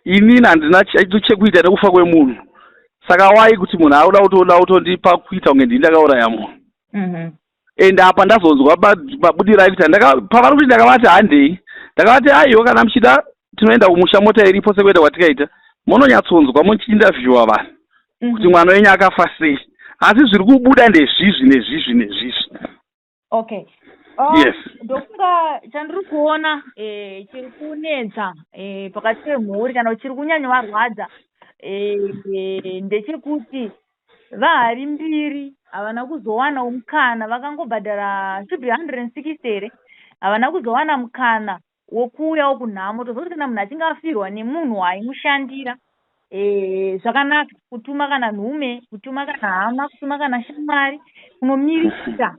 Inini handina chekuita nekufa kwemunhu. Saka wai kuti munhu auda kutondipa kuita kunge ndini ndakauraya munhu. Ende apa ndazonzwa mabudiro aita pavari kuti ndakavati handei ndakavati aiwa kana muchida tinoenda kumusha mota iripo sekuenda kwatikaita munonyatsonzwa muchiindavhiwa vanhu kuti mwana wenyu akafa sei. Asi zviri kubuda ndezvizvi. Okay. Yes. Ndofunga chandiri kuona chiri kunetsa pakati pemhuri kana chiri kunyanya varwadza ndechekuti vahari mbiri havana kuzowana mukana vakangobhadhara should be 160 havana kuzowana mukana wokuuyawo kunhamo tozoti kana munhu achinge afirwa nemunhu aimushandira zvakanaka kutuma kana nhume kutuma kana hama kutuma kana shamwari kunomirisa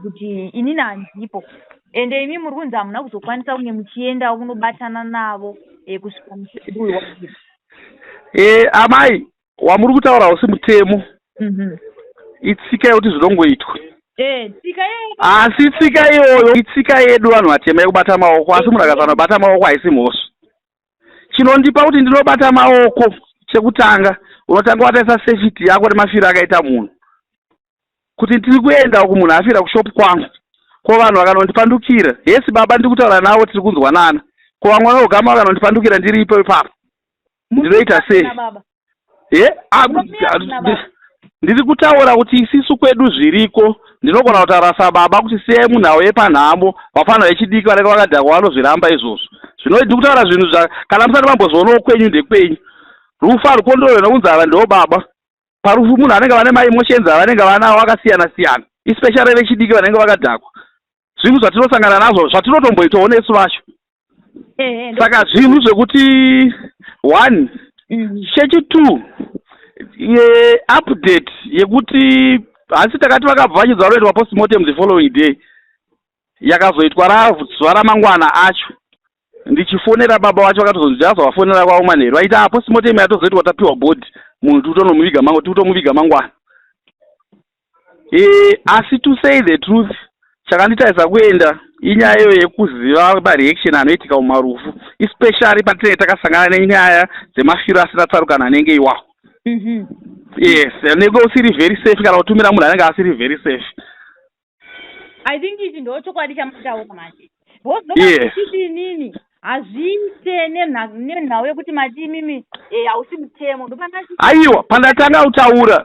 kuti inini handipo ende imi muri kunzi hamuna kuzokwanisa kunge muchienda kunobatana navo kusvika muchiduhwa. Amai wamuri kutaura usi mutemo. Itsika yekuti zvinongoitwa. Asi tsika iyoyo itsika yedu vanhu vatema yekubata maoko asi munhu akasana kubata maoko haisi mhosva. Chinondipa kuti ndinobata maoko chekutanga unotanga wataisa safety yako nemafiro akaita munhu. Kuti tiri kuenda uku munhu afira kushopu kwangu ko vanhu vakanondipandukira yesi baba ndiri kutaura navo tiri kunzwanana ko vamwe vanogama vakanondipandukira ndiripo ipapo ndinoita sei? Ndiri kutaura kuti isisu kwedu zviriko ndinogona kutaura sababa kuti sei munhu auye panhamo vafanira vechidiki vanenge vakadhakwa vanozviramba izvozvo. Zvino ndiri kutaura zvinhu kana musati mambozoonawo kwenyu ndekwenyu. Rufa rukondorwe nokunzi ava ndo baba. Parufu munhu anenge vane maimoshenzi avanenge vanawo akasiyana siyana especially vechidiki vanenge vakadhakwa. Zvinhu zvatinosangana nazvo zvatinotomboitawo nesu vacho. Saka zvinhu zvekuti 1 chechi 2 update yekuti hasi takati vakabva vachidza roitwa postmortem the following day yakazoitwa zuva ramangwana acho ndichifonera baba vacho vakatozonzi azovafonera kwavo manheru vaita postmortem yatozoitwa tapiwa bhodhi munhu titomuviga mangwana. Asi to say the truth chakanditarisa kuenda inyaya iyo yekuziva mareaction anoitika mumarufu especially patinenge takasangana nenyaya dzemafiro asina tsarukano anenge iwawo. Yes, anenge usiri very safe kana kutumira munhu anenge asiri very safe. I think ichi ndo chokwadi chamutaura manje. Yes. Nini hazviite nenhau yekuti mati imimi hausi mutemo ndopandati aiwa pandatanga utaura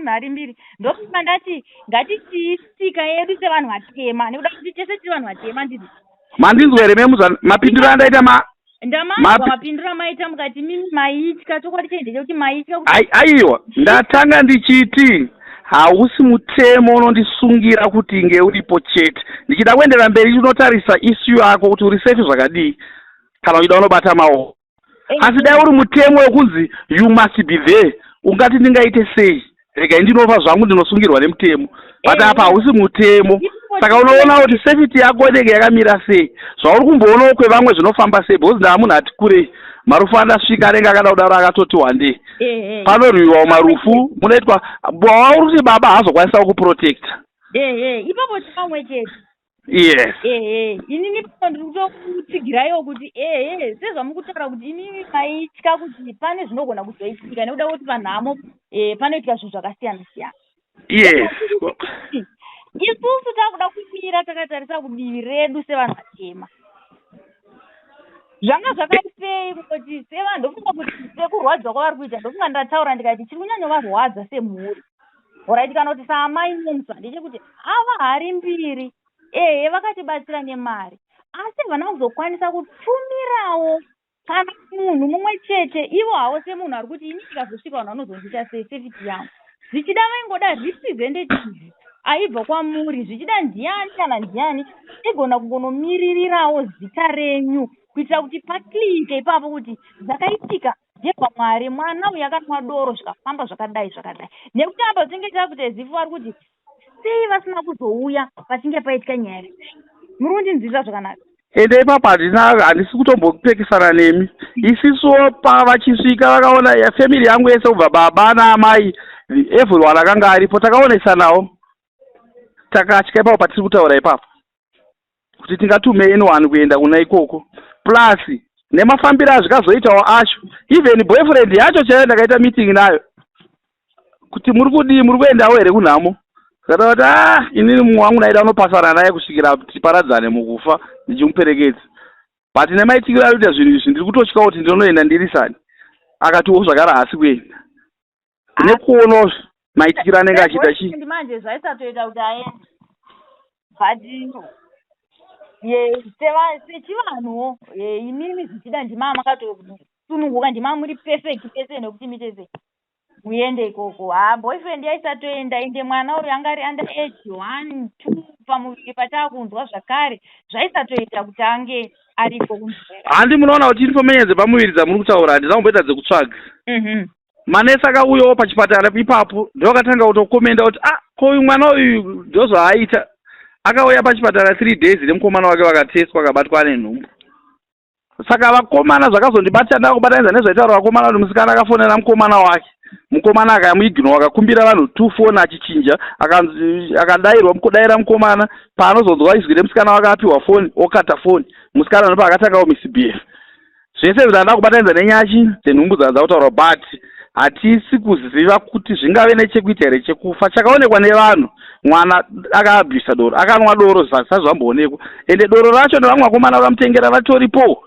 mhari mbiri ndopandati ngatichiisika yedu sevanhu vatema nekuda kuti tese tiri vanhu vatema ndidi mandinzwere memuzva mapindiro andaita ndamazwa mapindiro amaita mukati mimi maitya chokwadi chende chekuti maitya aiwa ndatanga ndichiti hausi mutemo unondisungira kuti nge uripo chete ndichida kuendera mberi unotarisa issue yako kuti uri safe zvakadii kana uchida unobata maoko. Asi dai uri mutemo wekunzi you must be there ungati ndingaite sei rega ndinova zvangu ndinosungirwa nemutemo but apa hausi mutemo saka unoona kuti safety yako inenge yakamira sei zvauri kumboonawo kwevamwe zvinofamba sei because ndaamunhu ati kurei marufu andasvika anenge akada kudaro akatoti wandei panorwiwa marufu munoitwa wauri kuti baba haazokwanisa kuprotecta ipapo chipamwe chete yes inini ndiri kutotsigiraiwo kuti sezvamukutaura kuti inini maitya kuti pane zvinogona kuzoitika nekuda kuti panhamo panoitika zvinhu zvakasiyana siyana yes isusu takuda kumira takatarisa kudivi redu sevanhu vatema zvanga zvakaisei kuti sevanhu ndofunga kuti sekurwadzwa kwavari kuita ndofunga ndataura ndikati chiri kunyanya varwadza semhuri orit kana kuti saamai momsa ndechekuti ava hari mbiri vakatibatsira nemari asi vana kuzokwanisa kutumirawo kana munhu mumwe chete ivo havo semunhu ari kuti ini ikazosvika vanhu vanozondiita sei safety yangu zvichida vaingoda representative aibva kwamuri zvichida ndiani kana ndiani igona kungonomiririrawo zita renyu kuitira kuti paklike ipapo kuti zvakaitika ndepamwari mwana uyu akanwa doro zvikafamba zvakadai nekuti apa tinge takuti zifu vari kuti sei vasina kuzouya pachinge paitika nyaya muri kundinzwisa zvakanaka ende ipapa handisi kutombopekesana nemi isiso pavachisvika vakaona family yangu yese kubva baba naamai everyone akanga aripo takaonesanawo takatya ipapo patiri kutaura ipapo kuti tingatume anyone kuenda kuna ikoko plus nemafambiro azvikazoitawo acho even boyfriend yacho chaiyo ndakaita meeting nayo kuti muri kudii muri kuendawo here kunhamo zvatava kuti inini mumwe wangu naida unopasana naye kusvikira tiparadzane mukufa ndichimuperekedza but nemaitikiro arikuita zvinhu izvi ndiri kutotyawo kuti ndinoenda ndiri sani akatiwo zvakare haasi kuenda nekuonawo maitikiro anenge achiita chii manje zvaisatoita kuti aende but sechivanhuwo inini zvichida ndima makatosununguka ndima muri perfect pese nekuti mitese muende ikoko boyfriend yaisatoenda ende mwana uyu anga ari under age 1 2 pamuviri patakunzwa zvakare zvaisatoita kuti ange ariko handi munoona kuti inifomenyenze pamuviri dzamuri kutaura handina kumboita dzekutsvaga manesi akauyawo pachipatara ipapo ndokatanga kutokomenda kuti ko uyu mwana uyu ndozvaaita akauya pachipatara 3 days nemukomana wake vakateswa akabatwa nenhumbu saka vakomana zvakazondibata ndakubatanidza nezvaitaura vakomana kuti musikana akafonera mukomana wake mukomana akamuignora akakumbira vanhu 2 foni achichinja akadayirwa kudaira mukomana paanozonzwa izwi remusikana wake apiwa foni okata foni musikana nopa akatangawo misbf zvese zvanda kubatanidza nenyachi dzenhumbu dzanza kutaurwa but hatisi kuziva kuti zvingave nechekuita here chekufa chakaonekwa nevanhu mwana akaabvisa doro akanwa doro zvisati zvamboonekwa ende doro racho nevamwe vakomana vakamutengera vatoripo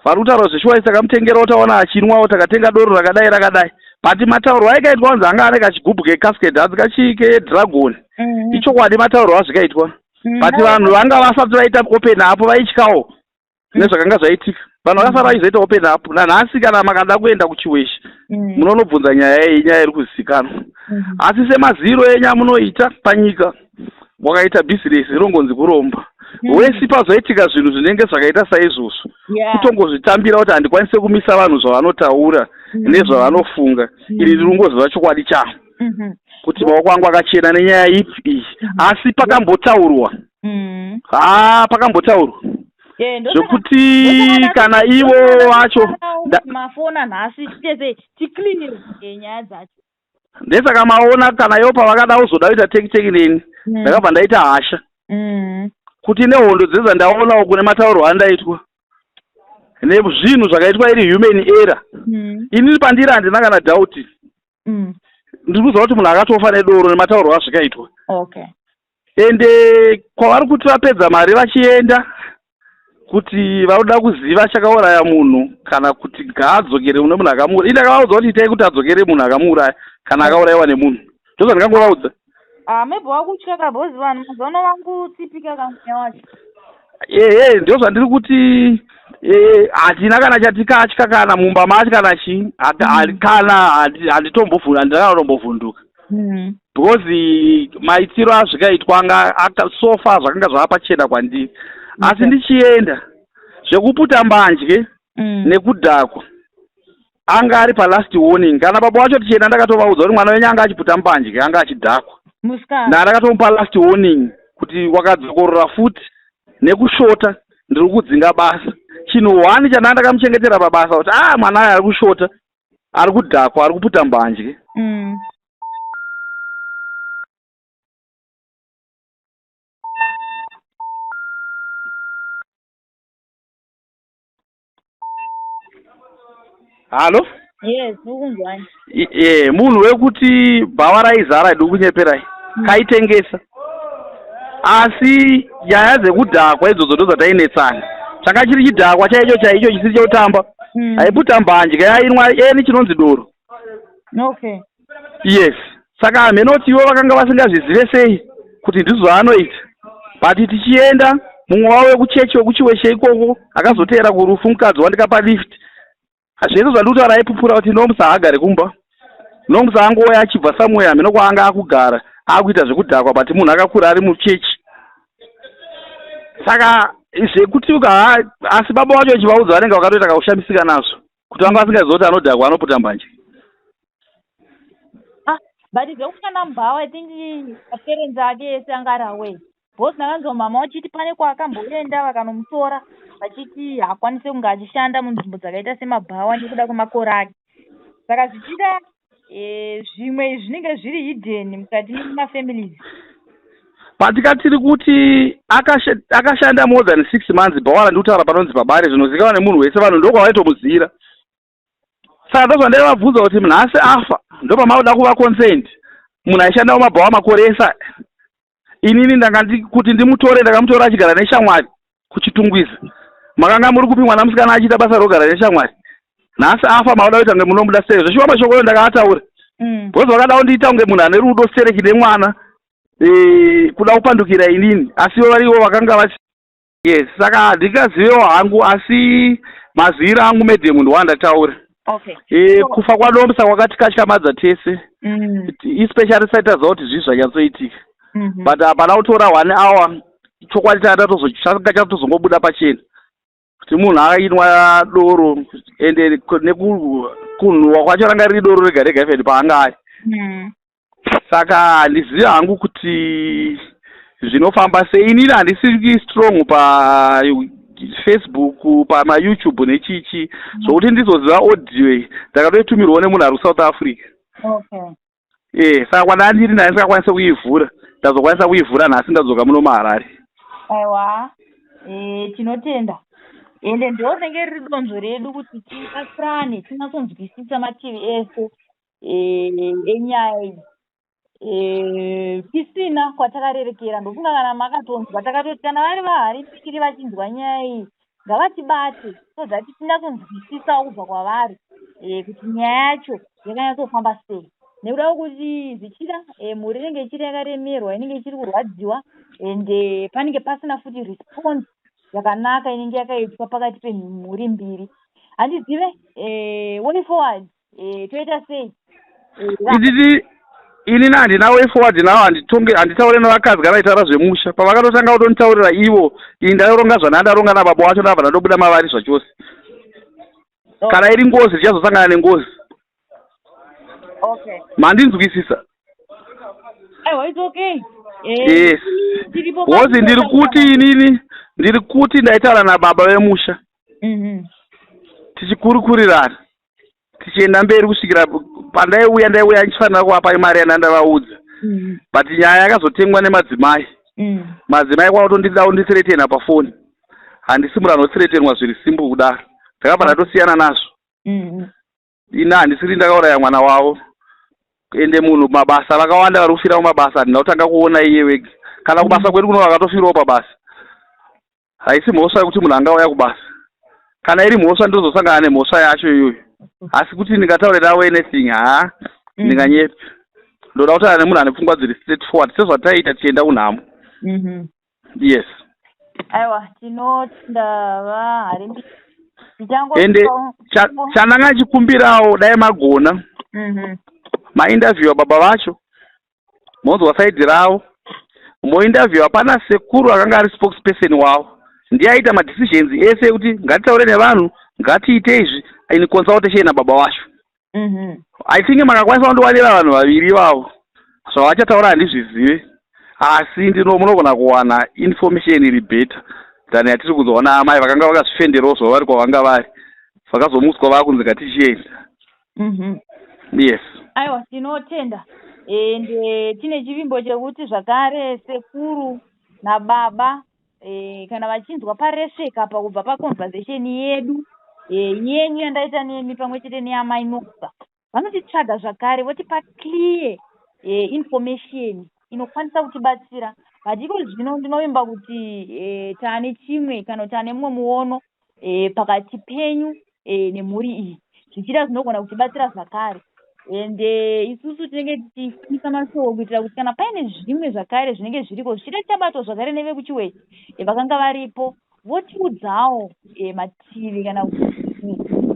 vari kutaura zveshuwa takamutengera utaona achinwawo takatenga doro rakadai but matauro aikaitwa kunzi anga anenge achigubhu kecasket hadzi kachike dragon ichokwadi matauro azvikaitwa but vanhu vanga vasati vaita open up vaityawo nezvakanga zvaitika vanhu vakasara vaizoita open up nanhasi kana makada kuenda kuchiweshi munonobvunza nyaya iri kuzivikanwa asi semaziro enya munoita panyika wakaita bhizinesi rinongonzi kuromba wesi pazoitika zvinhu zvinenge zvakaita saizvozvo kutongozvitambira kuti handikwanise kumisa vanhu zvavanotaura nezvavanofunga iri rinongoziva chokwadi chavo kuti maoko angu akachena nenyaya ipi iyi asi pakambotaurwa pakambotaurwa zvokuti kana ivo vacho mafona nhasi tese tiklinire nyaya dzacho ndesaka maona kana ivo pavakada kuzoda kuita tekiteki neni ndakabva ndaita hasha kuti nehondo dzedza ndaonawo kune matauro andaitwa nezvinhu zvakaitwa iri human error inini pandiri handina kana dhauti ndiri kuziva kuti munhu akatofa nedoro nematauro azvikaitwa ende kwavari kuti vapedza mari vachienda kuti vanoda kuziva chakauraya munhu kana kuti ngaadzokere mune munhu akamuuraya indakavaudza kuti itai kuti adzokere munhu akamuuraya kana akaurayiwa nemunhu ndozvandikangovaudza maybe wakutya kabhozi vanhu mazono vangutipika kamuya wacho ndio zvandiri kuti hatina kana chatikatya kana mumba macho kana chii kana handikanotombovhunduka because maitiro azvikaitwa anga sofa zvakanga zvavapachena kwandiri asi ndichienda zvekuputa mbanje nekudhakwa anga ari palast warning. Kana baba wacho tichena ndakatovaudza kuti mwana wenyu anga achiputa mbanje anga achidhakwa. Ndakatomupa last warning kuti wakadzokorora futi nekushota ndiri kudzinga basa. Chinhu 1 chandakamuchengetera pabasa kuti mwana aya ari kushota, ari kudhakwa, ari kuputa mbanje. Halo? Yes, ukunzwani. Munhu wekuti bhawa raizara idu kunyeperai. Kaitengesa. Asi nyaya dzekudhakwa idzodzo ndo dzatainetsana. Changa chiri chidhakwa chaicho chisiri cheutamba. Aiputa mbanje yainwa yeni chinonzi doro. Okay. Yes. Saka amenoti ivo vakanga vasingazvizive sei kuti ndizvo zvaanoita. But tichienda mumwe wavo wekuchechi wekuchiweshe ikoko akazoteera kurufu mukadzi wandikapa lift. Zvese zvandikutaura aipupura kuti nomusa haagare kumba. Nomusa angouya achibva somewhere amene kwaanga akugara akuita zvekudhakwa but munhu akakura ari muchechi. Saka zvekuti asi baba wacho chivaudza vanenge vakatoita kaushamisika nazvo kuti vanga vasingazivi kuti anodhakwa anoputa mbanje. But zvekushanda mubhawa tingi parents ake ese anga ari away. Bosi ndakanzwa mama wachiti pane kwaakamboenda vakanomutora vachiti haakwanise kunge achishanda munzvimbo dzakaita semabhawa nekuda kwemakore ake. Saka zvichida zvimwe zvinenge zviri hidden mukati memafamilies. Patikatiri kuti akashanda more than 6 months bhawa randikutaura panonzi pabare zvinozivikanwa nemunhu wese vanhu ndokwavaitomuziira. Saka ndozvandaivabvunza kuti munhu asi afa ndopamauda kuva consent munhu aishanda mumabhawa makore esa. Inini kuti ndimutore ndakamutora achigara neshamwari kuchitungwiza. Makanga muri kupi mwana musikana achiita basa rogara neshamwari. Nhasi afa mauda kuita kunge munomuda sei. Zveshuwa mashoko ndakataura. Bhozi vakadawo ndiita kunge munhu ane rudo sereki nemwana kuda kupandukira inini. Asi variwo vakanga vasi. Yes, saka ndikazivewo hangu asi maziviro angu medhemu ndowandataura. Okay. Kufa kwadomsa kwakatikatyamadza tese. Especially saita zvakuti zvizvi zvanyatsoitika. But hapana kutora 1 hour chokwadi changa chatozongobuda pachena kuti munhu akainwa doro ende nekunhuhwa kwacho ranga riri doro rega rega ifeni paanga ari. Saka handizivi hangu kuti zvinofamba sei. Inini handisiri strong paFacebook pamaYouTube nechichi zvokuti ndizoziva audio ndakatoitumirwawo nemunhu ari kuSouth Africa. Saka kwandandiri naye singakwanisa kuivhura. Ndazokwanisa kuivhura nhasi ndadzoka muno muHarare. Aiwa, tinotenda. Ende ndozenge riri donzvo redu kuti tikasirane tinasonzwisisa mativi ese enyaya iyi. Tisina kwatakarerekera ndofunga kana makatonzwa takatoti kana vari vahari pikiri vachinzwa nyaya iyi ngavatibate so that tinasonzwisisawo kubva kwavari kuti nyaya yacho yakanyatsofamba sei. Nekuda kuti zvichida mhuri inenge ichiri yakaremerwa inenge ichiri kurwadziwa ende panenge pasina futi response yakanaka inenge yakaitwa pakati pemhuri mbiri. Handizive way forward toita sei. Inini handina way forward nawo handitaure nevakadzi kana itaura zvemusha pavakatotanga kutonditaurira ivo ini ndaironga zvandaronga nababa wacho ndabva ndandobuda mavari zvachose. Kana iri ngozi tichazosangana nengozi. Okay. Mandinzwisisa. It's okay. Yes. Wozi ndiri kuti ndaitaura nababa vemusha. Tichikurukurirana. Tichienda mberi kusvikira pandaiuya ndichifanira kuvapa mari yandandavaudza. But nyaya yakazotengwa nemadzimai. Madzimai kwakutondida kunditseretena pafoni. Handisi munhu anotseretenwa zviri simple kudaro. Ndakabva ndatosiyana nazvo. Ina handisiri ndakauraya mwana wavo. Ende munhu mabasa vakawanda vari kufira mumabasa handina kutanga kuona iye wega. Kana kubasa kwedu kuno vakatofirawo pabasa. Haisi mhosva yekuti munhu angauya kubasa. Kana iri mhosva ndozosangana nemhosva yacho iyoyo. Asi kuti ndingataurirawo anything ndinganyepi. Ndoda kutaura nemunhu ane pfungwa dziri straight forward sezvataita tichienda kunhamo. Yes. Aiwa tinotenda vahari mbiri. Ende chandanga chikumbirawo dai magona mainterview baba vacho monzwa saidi ravo mointerview hapana sekuru akanga ari spokesperson wavo ndiye aita madecisions ese kuti ngatitaure nevanhu ngatiite izvi in consultation nababa wacho. I think makakwanisa kundiwanira vanhu vaviri vavo zvavachataura handizvizive, asi munogona kuwana information iri better than yatiri kuzoona amai vakanga vakazvifenderawo zvava vari kwavanga vari vakazomutswa vakunzi ngatichienda. Yes. Aiwa, tinotenda ende tine chivimbo chekuti zvakare sekuru nababa kana vachinzwa paresveka pakubva paconversation yedu yenyu yandaita nemi pamwe chete neyamai Noxa, vanotitsvaga zvakare votipa clear information inokwanisa kutibatsira. Patiko zvino ndinovimba kuti tane chimwe kana tane mumwe muono pakati penyu nemhuri iyi zvichida zvinogona kutibatsira zvakare. Ende isusu tinenge tichifambisa mashoko kuitira kuti kana paine zvimwe zvakare zvinenge zviriko zvichida chabatwa zvakare nevekuchiwechi vakanga varipo votiudzawo mativi kana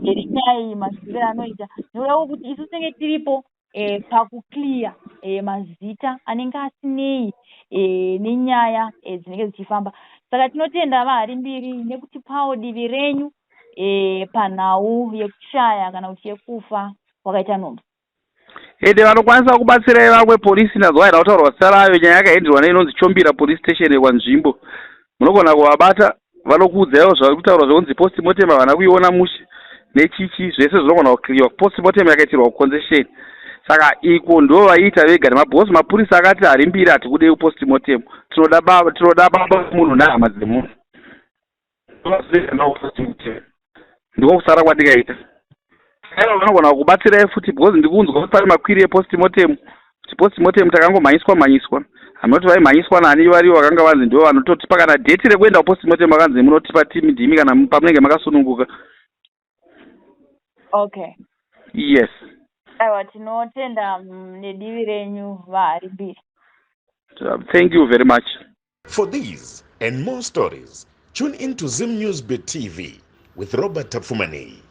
rinyai mashure anoita nodawo kuti isusu tinenge tiripo pakuclear mazita anenge asinei nenyaya dzinenge dzichifamba. Saka tinotenda vahari mbiri nekutipawo divi renyu panhau yekushaya kana kuti yekufa kwakaita Nomsa. Ende vanokwanisa kubatsirai vamwe polisi nazvo taurwa zita rayo nyaya yakaenderwa neinonzi Chombira police station yeKwanzvimbo. Munogona kuvabata vanokuudzaiwo zvavari kutaurwa zvekunzi postmortem havana kuiona mushe nechichi zvese zvinogona kukiriwa postmortem yakaitirwa kuconception. Saka iko ndo vaiita vega nemabhosi mapurisa akati hari mbiri hatikudei postmortem, tinoda baba munhu nehama dzemunhu. Ndiko kusara kwandikaita. Aiwa vanogona kubatsirai futi because ndikunzwa kuti pane makwiri epostmortem kuti postmortem takangomhanyiswa hamunoti vaimhanyiswa nani varivo vakanga vanzi ndivo vanototipa kana date rekuenda kupostmortem vakanzi munotipa ndimi kana pamunenge makasununguka. Okay. Yes. Aiwa tinotenda nedivi renyu vahari mbiri. Thank you very much. For these and more stories, tune in to Zim News Bit TV with Robert Tafumani.